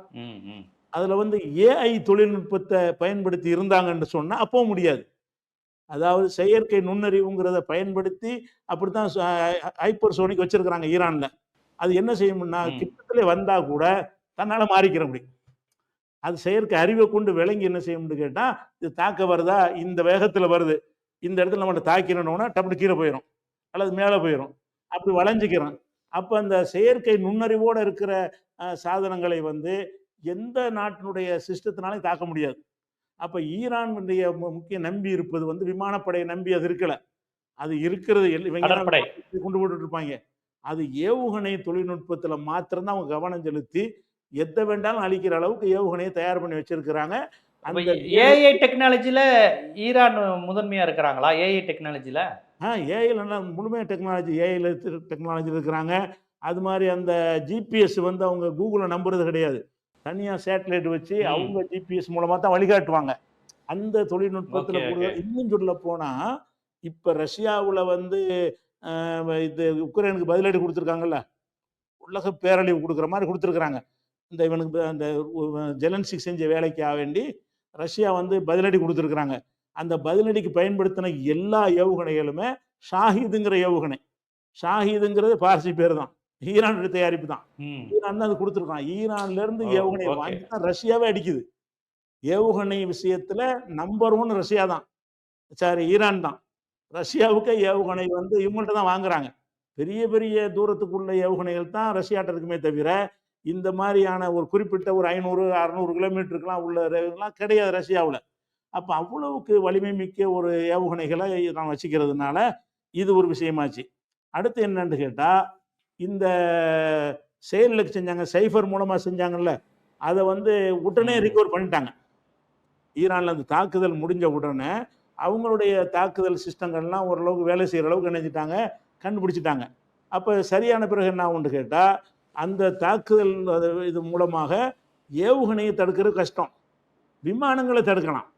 அதில் வந்து AI தொழில்நுட்பத்தை பயன்படுத்தி இருந்தாங்கன்னு சொன்னால் அப்போ முடியாது. அதாவது செயற்கை நுண்ணறிவுங்கிறத பயன்படுத்தி அப்படித்தான் ஹைப்பர்சோனிக் வச்சிருக்கிறாங்க ஈரான்ல. அது என்ன செய்யும்னா ம். கிட்டத்திலே வந்தா கூட தன்னால மாறிக்கிற முடியும். அது செயற்கை அறிவை கொண்டு விளங்கி என்ன செய்யும்னு கேட்டா, இது தாக்க வருதா, இந்த வேகத்துல வருது. இந்த இடத்துல நம்மள தாக்கிரணும்னா டப்புனு கீழ போயிரும். அல்லது மேல போயிரும். அப்படி வளைஞ்சுக்கிறோம். அப்ப அந்த செயற்கை நுண்ணறிவோட இருக்கிற சாதனங்களை வந்து எந்த நாட்டினுடைய சிஸ்டத்தினாலும் தாக்க முடியாது. அப்ப ஈரானுடைய முக்கிய நம்பி இருப்பது வந்து விமானப்படையை நம்பி அது இருக்கல. அது இருக்கிறது இவங்க தான் கடற்படை. கொண்டு போட்டுட்டு இருப்பாங்க. அது ஏவுகணை தொழில்நுட்பத்துல மாத்திரம் தான் அவங்க கவனம் செலுத்தி, எத வேண்டாலும் அழிக்கிற அளவுக்கு ஏவுகணையை தயார் பண்ணி வச்சிருக்கிறாங்க. அப்ப அந்த ஏஐ டெக்னாலஜில ஈரான் முதன்மையா இருக்கிறாங்களா? ஏஐ டெக்னாலஜில? ஏஐல முழுமையா ஏஐல டெக்னாலஜி இருக்கிறாங்க. அது மாதிரி அந்த ஜிபிஎஸ் வந்து அவங்க கூகுள நம்புறது கிடையாது. தனியா சேட்டலைட் வச்சு ம். அவங்க ஜிபிஎஸ் மூலமா தான் வழிகாட்டுவாங்க. அந்த தொழில்நுட்பத்துல ஓகே, ஓகே. கூடுதல் இன்னும் சொல்ல போனா, இப்ப ரஷ்யாவுல வந்து இது உக்ரைனுக்கு பதிலடி குடுத்துருக்காங்கல்ல. உலக பேரழிவு குடுக்குற மாரி குடுத்துருக்காங்க. இந்த இவனுக்கு அந்த ஜெலன்ஸ்கி செஞ்ச வேலைக்காக வேண்டி ரஷ்யா வந்து பதிலடி குடுத்துருக்காங்க. அந்த பதிலடிக்கு பயன்படுத்தின எல்லா ஏவுகணைகளுமே ஷாஹிதுங்கிற ஏவுகணை. ஷாஹிதுங்கிறது பார்சி பேரு தான். ஈரானுடைய தயாரிப்பு தான். ம். ஈரான் தான் அது குடுத்துருக்கான். ஈரான்ல இருந்து ஓ! ஏவுகணைய ஓகே. வாங்கி தான் ரஷ்யாவே அடிக்குது. ஏவுகணை விஷயத்துல நம்பர் 1 ரஷ்யா தான். சாரி ஈரான் தான். ரஷ்யாவுக்கு ஏவுகணை வந்து இவங்கள்ட்ட தான் வாங்குறாங்க. பெரிய பெரிய தூரத்துக்குள்ள ஏவுகணைகள் தான் ரஷ்யாட்ட இருக்குமே தவிர, இந்த மாரியான ஒரு குறிப்பிட்ட ஒரு 500, 600 கிலோமீட்டருக்குலாம் உள்ள இதெல்லாம் கிடையாது ரஷ்யாவுல. அப்ப அவ்வளவுக்கு வலிமை மிக்க ஒரு ஏவுகணைகள நான் வச்சுக்கிறதுனால, இது ஒரு விஷயமாச்சு. அடுத்து என்னன்னு கேட்டா, இந்த செயலிழக்க செஞ்சாங்க. சைஃபர் மூலமா செஞ்சாங்கல்ல, அத வந்து உடனே ம். ரிகவர் பண்ணிட்டாங்க. ஈரான்ல அந்த தாக்குதல் முடிஞ்ச உடனே, அவங்களுடைய தாக்குதல் சிஸ்டங்கள்லாம் ஓரளவுக்கு வேலை செய்ற அளவுக்கு என்ன செஞ்சுட்டாங்க, கண்டுபிடிச்சுட்டாங்க. அப்ப சரியான பிறகு என்ன ஆகும்னு கேட்டா, அந்த தாக்குதல் இது மூலமாக ஏவுகணைய தடுக்கிறது கஷ்டம். விமானங்கள தடுக்கலாம்.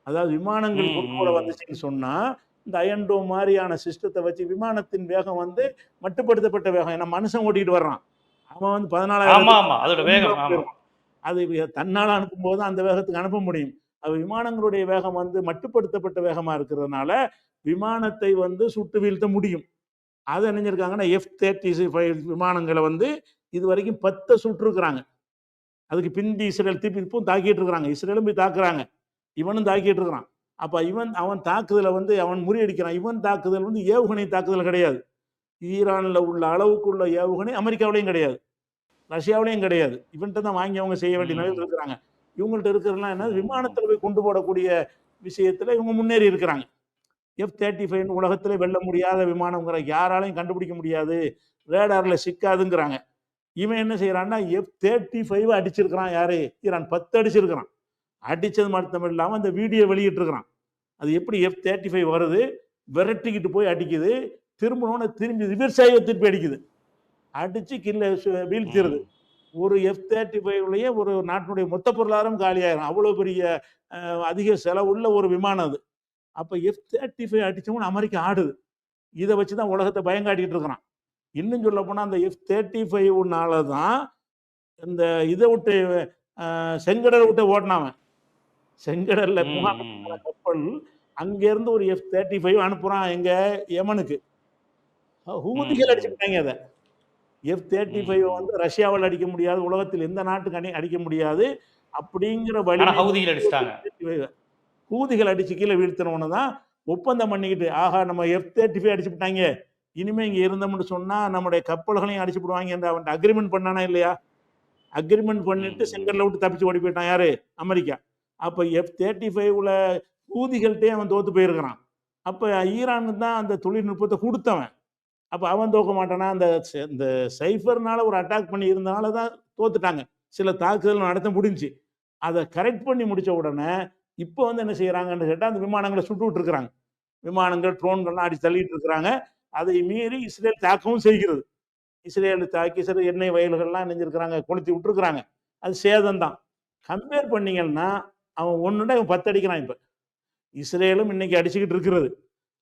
அதாவது விமானங்கள் ம், குறுக்கோல ம். வந்துச்சுன்னு சொன்னா, இந்த அயன் டோம் மாரியான சிஸ்டத்த வச்சு விமானத்தின் வேகம் வந்து மட்டுப்படுத்தப்பட்ட வேகம். ஏன்னா மனுஷன் ஓட்டிட்டு வர்றான். அவன் வந்து 14,000 ஆமா, ஆமா. அதோட வேகம். ஆமா. போயிருவான். அது தன்னால அனுப்பும்போது தான் அந்த வேகத்துக்கு அனுப்ப முடியும். அது விமானங்களுடைய வேகம் வந்து மட்டுப்படுத்தப்பட்ட வேகமா இருக்கிறதுனால, விமானத்தை வந்து சுட்டு வீழ்த்த முடியும். அத என்ன செஞ்சிருக்காங்கன்னா, F-35 விமானங்கள வந்து இதுவரைக்கும் 10 சுட்டுருக்காங்க. அதுக்கு பிந்தி இஸ்ரேல் திருப்பி இப்பவும் தாக்கிட்டு இருக்கிறாங்க. இஸ்ரேலும் போய் தாக்குறாங்க. இவனும் தாக்கிட்டு இருக்கிறான். அப்ப அவன் தாக்குதல வந்து அவன் முறியடிக்கிறான். இவன் தாக்குதல் வந்து ஏவுகணை தாக்குதல் கிடையாது. ஈரான்ல உள்ள அளவுக்கு உள்ள ஏவுகணை அமெரிக்காவிலயும் கிடையாது. ரஷ்யாவிலயும் கிடையாது. இவன்ட்ட தான் வாங்கி அவங்க செய்ய வேண்டிய நிலையில ம். இருக்கிறாங்க. இவங்கள்ட்ட இருக்கிறதெல்லாம் என்ன ம். விமானத்துல போய் கொண்டு போடக்கூடிய விஷயத்துல இவங்க முன்னேறி இருக்கிறாங்க. F-35 உலகத்திலே வெல்ல முடியாத விமானம்ங்கிற யாராலையும் கண்டுபிடிக்க முடியாது. ரேடார்ல சிக்காதுங்கிறாங்க. இவன் என்ன செய்றான்னா, F-35 அடிச்சிருக்கிறான் யாரு? ஈரான் 10 அடிச்சிருக்கிறான். அடிச்சது மட்டும் இல்லாம அந்த வீடியோ வெளியிட்டிருக்கிறான். அது எப்படி F-35 வருது, விரட்டிக்கிட்டு போய் அடிக்குது. திரும்புனோனே திரும்பி ரிவர்ஸ் ஆயி திருப்பி அடிக்குது. அடிச்சு கீழ வீழ்த்திருது. ம். ஒரு F-35லயே ஒரு நாட்டினுடைய மொத்த பொருளாதாரம் காலியாயிரும். அவ்வளோ பெரிய அதிக செலவுள்ள ஒரு விமானம் அது. அப்ப F-35 அடிச்சவன அமெரிக்கா ஆடுது. இத வச்சு தான் உலகத்த பயங்காட்டிட்டு இருக்கிறான். இன்னும் சொல்லப்போனா அந்த F-35னால தான் இந்த இத விட்டு செங்கடல விட்டு ஓடுனான் அவன். செங்கடல்ல ம். முகாமிட்டுக்கிற ம். கப்பல் அங்கேருந்து ஒரு F-35 அனுப்புறான் எங்க யெமனுக்கு. ஹூதிகள் ம். அடிச்சுட்டாங்க அத. F-35 ம். வந்து ரஷ்யாவால அடிக்க முடியாது. உலகத்தில் எந்த நாட்டுக்கு அடிக்க முடியாது. அப்படிங்கிற ஆனா வலிமை ஹவுதிகள் அடிச்சுட்டாங்க. ஹூதிகள் அடிச்சு கீழ வீழ்த்தினவன தான் ஒப்பந்தம் பண்ணிக்கிட்டு, ஆஹா நம்ம F-35 அடிச்சுப்புட்டாய்ங்க. இனிமே இங்க இருந்தோம்னு சொன்னா நம்முடைய கப்பல்களையும் அடிச்சுப்புடுவாங்க என்று அவன்ட்ட அக்ரீமெண்ட் பண்ணானா இல்லையா? அக்ரீமெண்ட் பண்ணிட்டு ம். செங்கடல விட்டு தப்பிச்சு ஓடி போயிட்டான் யாரு? அமெரிக்கா. அப்ப F-35ல ஹூதிகள்ட்டயே அவன் தோத்து போயிருக்கிறான். அப்ப ஈரானுக்கு தான் அந்த தொழில்நுட்பத்த குடுத்தவன். அப்ப அவன் தோக்க மாட்டானா? இந்த சைஃபர்னால ஒரு அட்டாக் பண்ணி இருந்தனால தான் தோத்துட்டாங்க. சில தாக்குதல் நடத்த முடிஞ்சுச்சு. அத கரெக்ட் பண்ணி முடிச்ச உடனே, இப்ப வந்து என்ன செய்றாங்கன்னு கேட்டா, அந்த விமானங்கள சுட்டு விட்டுருக்காங்க. விமானங்கள், ட்ரோன்கள்லாம் அடிச்சு தள்ளிட்டு இருக்கிறாங்க. அதை மீறி இஸ்ரேல் தாக்கவும் செய்கிறது. இஸ்ரேல் தாக்கி சில எண்ணெய் வயல்கள்லாம் நெஞ்சிருக்கிறாங்க, கொளுத்தி விட்டுருக்காங்க. அது சேதம் தான். கம்பேர் பண்ணீங்கன்னா, அவன் 1 இவன் 10 அடிக்கிறான் இப்ப. இஸ்ரேலும் இன்னைக்கு அடிச்சுக்கிட்டு இருக்கிறது.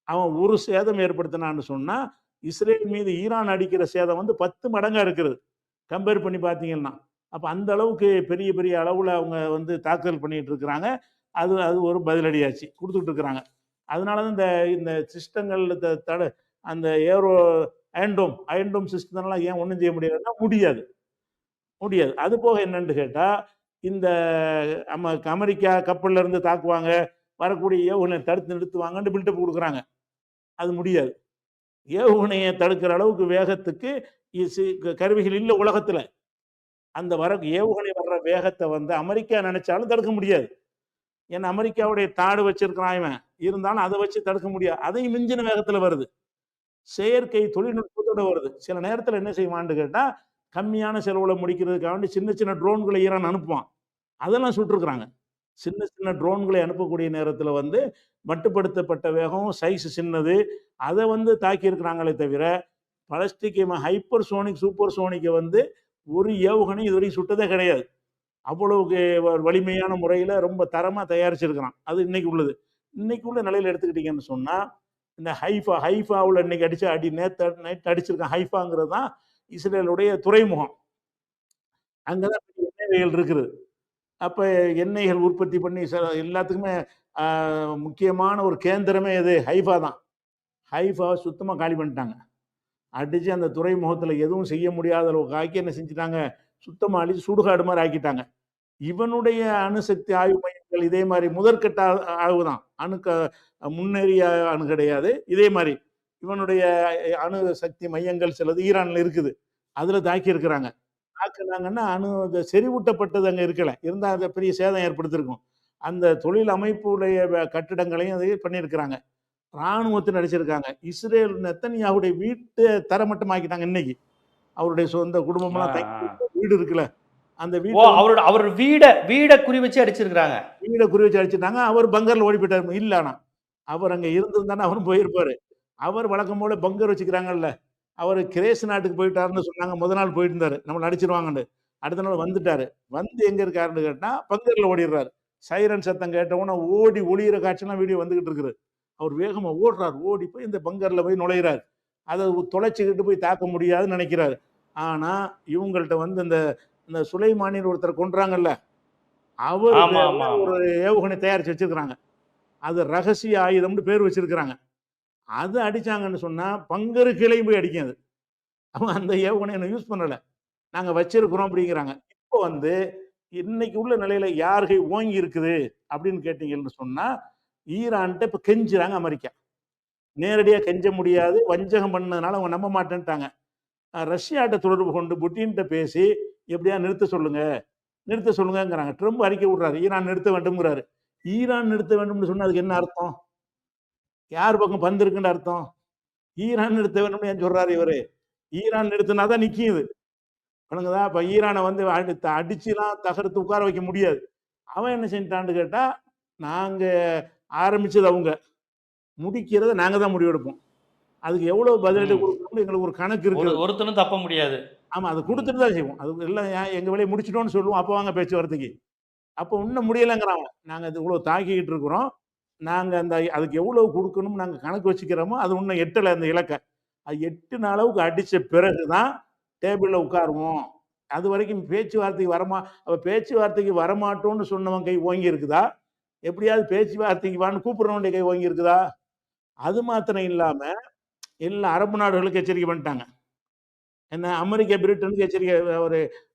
அவன் ஒரு சேதம் ஏற்படுத்தினான்னு சொன்னா, இஸ்ரேல் மீது ஈரான் அடிக்கிற சேதம் வந்து 10 மடங்கா இருக்கிறது. கம்பேர் பண்ணி பார்த்தீங்கன்னா. அப்ப அந்த அளவுக்கு பெரிய பெரிய அளவுல அவங்க வந்து தாக்குதல் பண்ணிட்டு இருக்கிறாங்க. அது அது ஒரு பதிலடியாச்சு. குடுத்துட்டு இருக்கிறாங்க. அதனால தான் இந்த இந்த சிஸ்டங்கள் தட அந்த ஏரோ அயன்டோம் சிஸ்டம்லாம் ஏன் ஒன்றும் செய்ய முடியாதுன்னா முடியாது முடியாது. அது போக என்னன்னு கேட்டா, இந்த அமெரிக்கா கப்பல்ல இருந்து தாக்குவாங்க, வரக்கூடிய ஏவுகணைய தடுத்து நிறுத்துவாங்கன்னு பில்டப் குடுக்குறாங்க. அது முடியாது. ஏவுகணைய தடுக்கிற அளவுக்கு வேகத்துக்கு கருவிகள் இல்ல உலகத்துல. அந்த ஏவுகணை வர்ற வேகத்த வந்து அமெரிக்கா நெனைச்சாலும் தடுக்க முடியாது. ஏன்னா அமெரிக்காவுடைய தாடு வச்சிருக்கிறான் இவன். இருந்தாலும் அத வச்சு தடுக்க முடியாது. அதையும் மிஞ்சின வேகத்துல வருது. செயற்கை தொழில்நுட்பத்தோட வருது. சில நேரத்துல என்ன செய்வான்னு கேட்டா, கம்மியான செலவுல முடிக்கிறதுக்காக வேண்டி சின்ன சின்ன ட்ரோன்கள ஈரான் அனுப்புவான். அதெல்லாம் சுட்டுருக்குறாங்க. சின்ன சின்ன ட்ரோன்களை அனுப்பக்கூடிய நேரத்துல வந்து மட்டுப்படுத்தப்பட்ட வேகம், சைஸ் சின்னது. அத வந்து தாக்கியிருக்கிறாங்களே தவிர, பாலிஸ்டிக் ஹைப்பர்சோனிக், சூப்பர்சோனிக்க வந்து ஒரு ஏவுகணை இதுவரைக்கும் சுட்டதே கிடையாது. அவ்வளவுக்கு வலிமையான முறையில ரொம்ப தரமா தயாரிச்சிருக்கிறான். அது இன்னைக்கு உள்ளது. இன்னைக்கு உள்ள நிலையில எடுத்துக்கிட்டீங்கன்னு சொன்னா, இந்த ஹைஃபாவுல இன்னைக்கு அடிச்ச அடி நேத்து அடிச்சிருக்கான். ஹைஃபாங்கிறது தான் இஸ்ரேலுடைய துறைமுகம். அங்க தான் எண்ணெய்கள் இருக்குது. அப்ப எண்ணெய்கள் உற்பத்தி பண்ணி எல்லாத்துக்குமே ஆ முக்கியமான ஒரு கேந்திரமே எது? ஹைஃபா தான். ஹைஃபாவ சுத்தமா காலி பண்ணிட்டாங்க. அடிச்சு அந்த துறைமுகத்துல எதுவும் செய்ய முடியாத அளவுக்கு ஆக்கி என்ன செஞ்சுட்டாங்க? சுத்தமா அழிச்சு சுடுகாடு மாரி ஆக்கிட்டாங்க. இவனுடைய அணுசக்தி ஆய்வு மையங்கள் இதே மாரி முதற்கட்ட ஆய்வு தான். முன்னேறிய அணு கிடையாது. இதே மாரி இவனுடைய அணு சக்தி மையங்கள் சிலது ஈரான்ல இருக்குது. அதுல தாக்கியிருக்கிறாங்க. தாக்குனாங்கன்னா செறிவூட்டப்பட்டது அங்க இருக்கல. இருந்தா அது பெரிய சேதம் ஏற்படுத்தியிருக்கும். அந்த தொழில் அமைப்புடைய கட்டிடங்களையும் அதை பண்ணியிருக்கிறாங்க. ராணுவத்தினர் அடிச்சிருக்காங்க. இஸ்ரேல் நெத்தனியாவுடைய வீட்ட தரைமட்டமாக்கிட்டாங்க இன்னைக்கு. அவருடைய சொந்த ஆ, குடும்பம்லாம் ஆ. வீடு இருக்குல்ல, அந்த ஓ, வீட்ட அவர் வீட குறி வச்சு அடிச்சிருக்காங்க. வீட குறி வச்சு அடிச்சுட்டாங்க. அவர் பங்கர்ல ஓடி போயிட்டாரு. இல்ல ஆனா. அவர் அங்க இருந்திருந்தானா அவரும் போயிருப்பாரு. அவர் வழக்கம் போல பங்கர் வச்சுக்கிறாங்கல்ல. அவரு கிரேஸ் நாட்டுக்கு போயிட்டாருன்னு சொன்னாங்க. நாள் போயிட்டு இருந்தாரு. நம்மள அடிச்சிருவாங்கன்னு. அடுத்த நாள் வந்துட்டாரு. வந்து எங்க இருக்காருன்னு கேட்டா, பங்கர்ல ஓடிடுறாரு. சைரன் சத்தம் கேட்ட உடனே ஓடி ஒளியிற காட்சிலாம் வீடியோ வந்துகிட்டு இருக்குது. அவர் வேகமா ஓடுறாரு. ஓடி போய் இந்த பங்கர்ல போய் நுழையிறாரு. அத தொலைச்சுக்கிட்டு போய் தாக்க முடியாதுன்னு நினைக்கிறாரு. ஆனா, இவங்கள்ட்ட வந்து இந்த இந்த சுலைமானின்னு ஒருத்தர கொன்றாங்கல்ல. அவரு ஆமா, பேர்ல ஆமா, ஆமா. ஒரு ஏவுகணை தயாரிச்சு வச்சிருக்கிறாங்க. அது ரகசிய ஆயுதம்னு பேர் வச்சிருக்கிறாங்க. அத அடிச்சாங்கன்னு சொன்னா, பங்கரு கீழயும் போய் அடிக்கும் அது. அவங்க அந்த ஏவுகணைய யூஸ் பண்ணல. நாங்க வச்சிருக்கிறோம் அப்படிங்கிறாங்க. இப்போ வந்து இன்னைக்கு உள்ள நிலையில யார் கை ஓங்கி இருக்குது அப்படின்னு கேட்டீங்கன்னு சொன்னா, ஈரான்ட்ட இப்ப கெஞ்சுறாங்க அமெரிக்கா. நேரடியா கெஞ்ச முடியாது. வஞ்சகம் பண்ணதுனால அவங்க நம்ப மாட்டேன்ட்டாங்க. ரஷ்யாட்ட தொடர்பு கொண்டு புட்டின்ட்ட பேசி, எப்படியா நிறுத்த சொல்லுங்கங்கிறாங்க. ட்ரம்ப் அறிக்கை விடுறாரு. ஈரான் நிறுத்த வேண்டும்ங்கிறாரு. ஈரான் நிறுத்த வேண்டும்னு சொன்னா அதுக்கு என்ன அர்த்தம்? யார் பக்கம் பந்து இருக்குன்னு அர்த்தம்? ஈரான் நிறுத்த வேண்டும்னு ஏன் சொல்றாரு இவரு? ஈரான் நிறுத்தினா தான் நிக்கும் இது. விளங்குதா? அப்ப ஈரான வந்து அடிச்சுலாம் தகர்த்து உட்கார வைக்க முடியாது. அவன் என்ன செஞ்சுட்டான்னு கேட்டா, நாங்க ஆரம்பிச்சது அவங்க. முடிக்கிறத நாங்க தான் முடிவெடுப்போம். அதுக்கு எவ்வளவு பதிலடி ம். குடுக்கணும்னு எங்களுக்கு ஒரு கணக்கு இருக்கு. ஒருத்தனும் தப்ப முடியாது. ஆமா. அது ம். குடுத்துட்டு தான் செய்வோம். அது எல்லாம் எங்க வேலைய முடிச்சுட்டோம்னு சொல்லுவோம். அப்ப வாங்க பேச்சுவார்த்தைக்கு. அப்ப இன்னும் முடியலங்கிறான் அவன். நாங்க அது இவ்வளவு தாக்கிக்கிட்டு இருக்கிறோம். நாங்க அதுக்கு எவ்வளவு குடுக்கணும்னு நாங்க கணக்கு வச்சுக்கிறோமோ, அது இன்னும் எட்டல அந்த இலக்க. அது எட்டுன அளவுக்கு அடிச்ச பிறகு தான் டேபிள்ல உட்காருவோம். அதுவரைக்கும் பேச்சுவார்த்தைக்கு வரமாட்டோம்னு சொன்னவன் கை ஓங்கி இருக்குதா? எப்படியாவது பேச்சுவார்த்தைக்கு வான்னு கூப்பிடுறவனுடைய கை ஓங்கி இருக்குதா? அது மாத்திரம் இல்லாம, எல்லா அரபு நாடுகளுக்கு எச்சரிக்கை பண்ணிட்டாங்க. என்ன அமெரிக்கா, பிரிட்டனுக்கு எச்சரிக்கை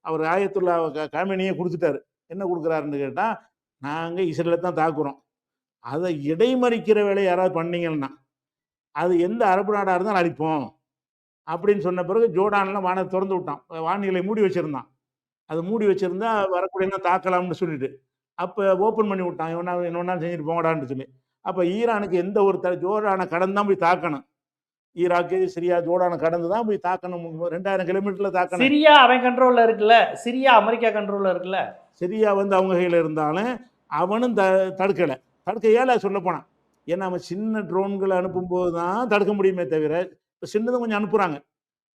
அவர் ஆயத்துல்லா காமெனியே குடுத்துட்டாரு. என்ன குடுக்குறாருன்னு கேட்டா, நாங்க இஸ்ரேல தான் தாக்குறோம். அத இடைமறிக்கிற வேலைய யாராவது பண்ணீங்கன்னா, அது எந்த அரபு நாடா இருந்தாலும் அழிப்போம். அப்படின்னு சொன்ன பிறகு ஜோர்டான்லாம் வானத்த தொறந்து விட்டான். வான்நிலை மூடி வச்சிருந்தான். அது மூடி வச்சிருந்தா வரக்கூடியவன தாக்கலாம்னு சொல்லிட்டு. அப்ப ஓப்பன் பண்ணி விட்டான். என்ன வேணாலும் செஞ்சுட்டு போங்கடான்னு சொல்லி. அப்ப ஈரானுக்கு எந்த ஒரு ஜோர்டான கடந்து தான் போய் தாக்கணும். ஈராக்கு, சிரியா, ஜோர்டான கடந்து தான் போய் தாக்கணும். 2000 கிலோமீட்டர்ல தாக்கணும். சிரியா அவன் கண்ட்ரோல்ல இருக்குல்ல. சிரியா அமெரிக்கா கண்ட்ரோல்ல இருக்குல்ல. சிரியா வந்து அவங்க கையில இருந்தாலும், அவனும் தடுக்கல. தடுக்க இயலாது சொல்லப்போனா. ஏன்னா, அவன் சின்ன ட்ரோன்கள அனுப்பும்போது தான் தடுக்க முடியுமே தவிர, இப்ப சின்னதும் கொஞ்சம் அனுப்புறாங்க.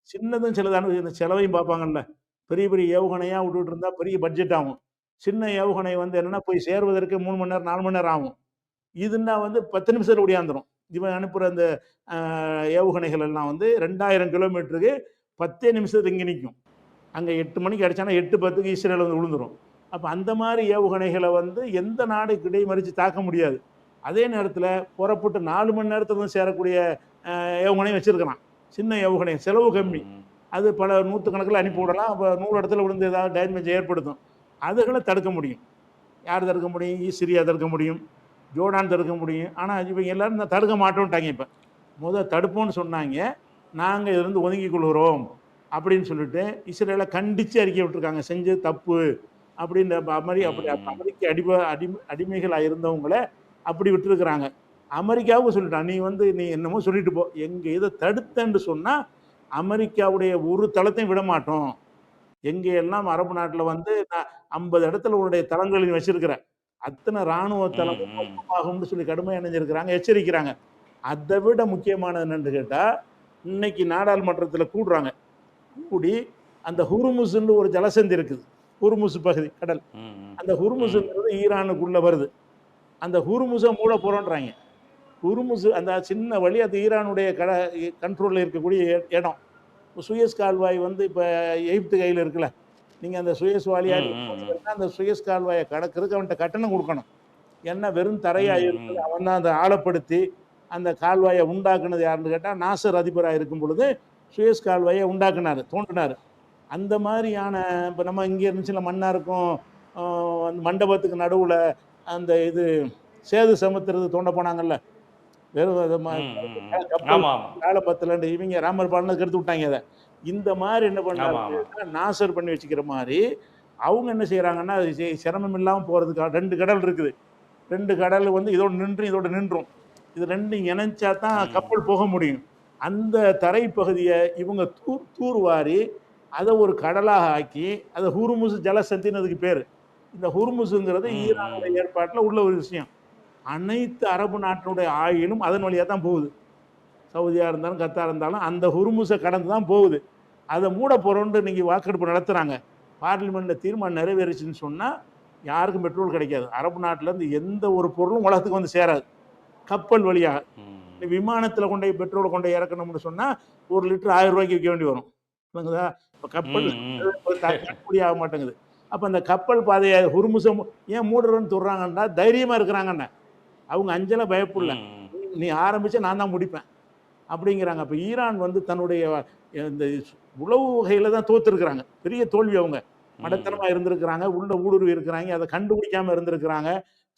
சின்னதும் சிலது இந்த செலவையும் பார்ப்பாங்கல்ல. பெரிய பெரிய ஏவுகணையா விட்டுட்டு இருந்தா பெரிய பட்ஜெட் ஆகும். சின்ன ஏவுகணை வந்து என்னன்னா, போய் சேர்வதற்கு 3 மணி நேரம், 4 மணி நேரம் ஆகும். இதுன்னா வந்து 10 நிமிஷத்துல ஒடியாந்துரும். இவன் அனுப்புற அந்த அ ஏவுகணைகள் எல்லாம் வந்து 2000 கிலோமீட்டருக்கு 10 நிமிஷத்துல இங்க நிக்கும். அங்க 8 மணிக்கு அடிச்சானா 8:10க்கு இஸ்ரேல் வந்து விழுந்துரும். அப்ப அந்த மாரி ஏவுகணைகள வந்து எந்த நாடு இடைமறிச்சு தாக்க முடியாது. அதே நேரத்தில் புறப்பட்டு 4 மணி நேரத்தில் வந்து சேரக்கூடிய ஏவுகணையும் வச்சுருக்கிறான். சின்ன ஏவுகணை, செலவு கம்மி. அது பல நூற்றுக்கணக்கில் அனுப்பி விடலாம். அப்போ 100 இடத்துல விழுந்து ஏதாவது டேமேஜ் ஏற்படுத்தும். அதுகளை தடுக்க முடியும். யார் தடுக்க முடியும்? சிரியா தடுக்க முடியும், ஜோர்டான் தடுக்க முடியும். ஆனால் இவங்க எல்லாரும் தடுக்க மாட்டோம்ட்டாங்க. இப்போ தடுப்போம்னு சொன்னாங்க, நாங்கள் இதிலிருந்து ஒதுங்கிக் கொள்கிறோம் அப்படின்னு சொல்லிட்டு இஸ்ரேலை கண்டித்து அறிக்கை விட்டுருக்காங்க. செஞ்சது தப்பு அப்படின்னு. அமெரிக்க அடிமைகளாக இருந்தவங்கள அப்படி விட்டுருக்குறாங்க. அமெரிக்காவுக்கு சொல்லிட்டான், நீ என்னமோ சொல்லிட்டு போ, எங்கள் இதை தடுத்தேன்னு சொன்னால் அமெரிக்காவுடைய ஒரு தளத்தையும் விட மாட்டோம். எங்கே எல்லாம் அரபு நாட்டில் வந்து 50 இடத்துல உன்னுடைய தளங்களையும் வச்சிருக்கிற அத்தனை இராணுவ தளமும் மொத்தமாகும்னு சொல்லி கடுமையாக இணைஞ்சிருக்கிறாங்க, எச்சரிக்கிறாங்க. அதை விட முக்கியமானது என்னன்னு கேட்டால், இன்னைக்கு நாடாளுமன்றத்தில் கூடுறாங்க. கூடி அந்த ஹுர்முஸ்ன்னு ஒரு ஜலசந்தி இருக்குது, ஹுர்முஸ் பகுதி கடல். அந்த ஹுர்முஸ்ங்கிறது ஈரானுக்குள்ளே வருது. அந்த ஹுர்முஸை மூட போகிறோன்றாங்க. ஹுர்முஸ் அந்த சின்ன வழி, அது ஈரானுடைய கண்ட்ரோலில் இருக்கக்கூடிய இடம். சுயஸ் கால்வாய் வந்து இப்போ எகிப்து கையில் இருக்குல்ல, நீங்கள் அந்த சுயஸ் வாலியாக அந்த சுயஸ் கால்வாயை கடக்கிறதுக்கு அவன்கிட்ட கட்டணம் கொடுக்கணும். ஏன்னா வெறும் தரையாக இருக்குது. அவன் தான் அதை ஆழப்படுத்தி அந்த கால்வாயை உண்டாக்குனது யாருன்னு கேட்டால், நாசர் அதிபராக இருக்கும் பொழுது சுயஸ் கால்வாயை உண்டாக்குனார், தோன்றினார். அந்த மாதிரியான இப்போ நம்ம இங்கே இருந்துச்சுல மண்ணாக இருக்கும், அந்த மண்டபத்துக்கு நடுவில் அந்த இது சேது சமுத்திரது தோண்ட போனாங்கல்ல, வெறும் வேலை பத்தலண்டு இவங்க ராமர் பாலனுக்கு எடுத்து விட்டாங்க. அதை இந்த மாதிரி என்ன பண்ணாங்க, நாசர் பண்ணி வச்சுக்கிற மாதிரி அவங்க என்ன செய்கிறாங்கன்னா, அது சிரமம் இல்லாமல் போகிறதுக்காக 2 கடல் இருக்குது. 2 கடல் வந்து இதோட நின்றும். இது 2 இணைச்சா தான் கப்பல் போக முடியும். அந்த தரைப்பகுதியை இவங்க தூர்வாரி அதை ஒரு கடலாக ஆக்கி அதை ஹுர்முஸ் ஜலசந்தின்னு அதுக்கு பேர். இந்த ஹுர்முஸுங்கிறது ஈரானுடைய ஏற்பாட்டில் உள்ள ஒரு விஷயம். அனைத்து அரபு நாட்டினுடைய ஆயிலும் அதன் வழியாக தான் போகுது. சவுதியாக இருந்தாலும் கத்தார் இருந்தாலும் அந்த ஹுர்முஸை கடந்து தான் போகுது. அதை மூட போகிறோன்ட்டு நீங்கள் வாக்கெடுப்பு நடத்துகிறாங்க. பார்லிமெண்ட்டில் தீர்மானம் நிறைவேறிச்சுன்னு சொன்னால் யாருக்கும் பெட்ரோல் கிடைக்காது. அரபு நாட்டிலேருந்து எந்த ஒரு பொருளும் உலகத்துக்கு வந்து சேராது கப்பல் வழியாக. விமானத்தில் கொண்டு போய் பெட்ரோலை கொண்டு இறக்கணும்னு சொன்னால் 1 லிட்டர் 1000 ரூபாய்க்கு விற்க வேண்டி வரும். இப்போ கப்பல் ஆக மாட்டேங்குது. அப்போ அந்த கப்பல் பாதையை ஹுர்முஸை ஏன் மூடுறோன்னு சொல்கிறாங்கன்னா, தைரியமாக இருக்கிறாங்கண்ணே. அவங்க அஞ்சலை பயப்படல, நீ ஆரம்பித்து நான் தான் முடிப்பேன் அப்படிங்கிறாங்க. அப்போ ஈரான் வந்து தன்னுடைய இந்த உளவு வகையில் தான் தோற்றுருக்குறாங்க. பெரிய தோல்வி. அவங்க மடத்தனமாக இருந்திருக்கிறாங்க, உள்ள ஊடுருவி இருக்கிறாங்க, அதை கண்டுபிடிக்காமல் இருந்திருக்கிறாங்க.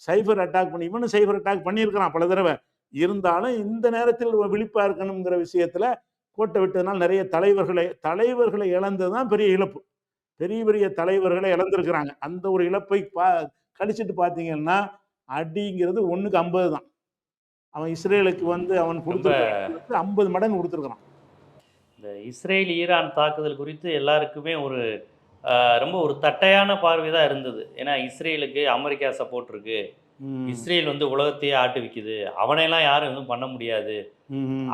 சைபர் அட்டாக் பண்ணி இவனும் சைபர் அட்டாக் பண்ணியிருக்கிறான் பல தடவை. இருந்தாலும் இந்த நேரத்தில் விழிப்பாக இருக்கணுங்கிற விஷயத்தில் கோட்டை விட்டதுனால நிறைய தலைவர்களை இழந்தது தான் பெரிய இழப்பு. பெரிய தலைவர்களை இழந்திருக்கிறாங்க. அந்த ஒரு இழப்பை கழிச்சிட்டு பார்த்தீங்கன்னா, அடிங்கிறது 1க்கு 50 தான். அவன் இஸ்ரேலுக்கு வந்து அவன் கொடுத்துருக்க 50 மடங்கு கொடுத்துருக்கிறான். இந்த இஸ்ரேல் ஈரான் தாக்குதல் குறித்து எல்லாருக்குமே ரொம்ப ஒரு தட்டையான பார்வை தான் இருந்தது. ஏன்னா இஸ்ரேலுக்கு அமெரிக்கா சப்போர்ட் இருக்கு, இஸ்ரேல் வந்து உலகத்தையே ஆட்டுவிக்குது, அவனையெல்லாம் யாரும் எதுவும் பண்ண முடியாது,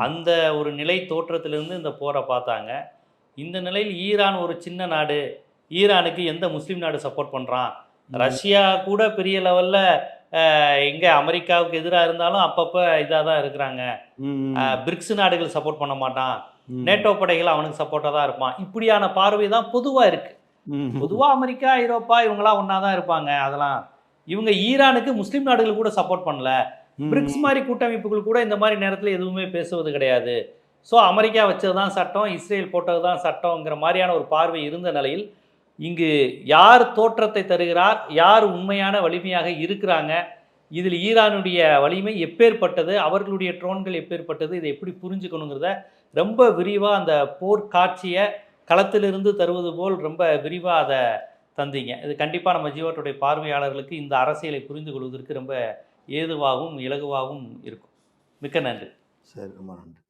அந்த ஒரு நிலை தோற்றத்திலிருந்து இந்த போரை பார்த்தாங்க. இந்த நிலையில் ஈரான் ஒரு சின்ன நாடு, ஈரானுக்கு எந்த முஸ்லீம் நாடு சப்போர்ட் பண்ணுறான்? ரஷ்யா கூட பெரிய லெவலில் எங்கே அமெரிக்காவுக்கு எதிராக இருந்தாலும் அப்பப்போ இதாக தான் இருக்கிறாங்க. பிரிக்ஸ் நாடுகள் சப்போர்ட் பண்ண மாட்டான், நேட்டோ படைகள் அவனுக்கு சப்போர்ட்டாக தான் இருப்பான். இப்படியான பார்வை தான் பொதுவாக இருக்குது. பொதுவாக அமெரிக்கா, ஐரோப்பா இவங்களாம் ஒன்றா தான் இருப்பாங்க. அதெல்லாம் இவங்க ஈரானுக்கு முஸ்லீம் நாடுகள் கூட சப்போர்ட் பண்ணல, பிரிக்ஸ் மாதிரி கூட்டமைப்புகள் கூட இந்த மாதிரி நேரத்தில் எதுவுமே பேசுவது கிடையாது. ஸோ அமெரிக்கா வச்சது தான் சட்டம், இஸ்ரேல் போட்டது தான் சட்டங்கிற மாதிரியான ஒரு பார்வை இருந்த நிலையில், இங்கு யார் தோற்றத்தை தருகிறார், யார் உண்மையான வலிமையாக இருக்கிறாங்க, இதில் ஈரானுடைய வலிமை எப்பேற்பட்டது, அவர்களுடைய ட்ரோன்கள் எப்பேற்பட்டது, இதை எப்படி புரிஞ்சுக்கணுங்கிறத ரொம்ப விரிவாக அந்த போர் காட்சியை களத்திலிருந்து தருவது போல் ரொம்ப விரிவாக அதை தந்தீங்க. இது கண்டிப்பாக நம்ம ஜீவாட்டுடைய பார்வையாளர்களுக்கு இந்த அரசியலை புரிந்து கொள்வதற்கு ரொம்ப ஏதுவாகவும் இலகுவாகவும் இருக்கும். மிக்க நன்றி. சரி, ரொம்ப நன்றி.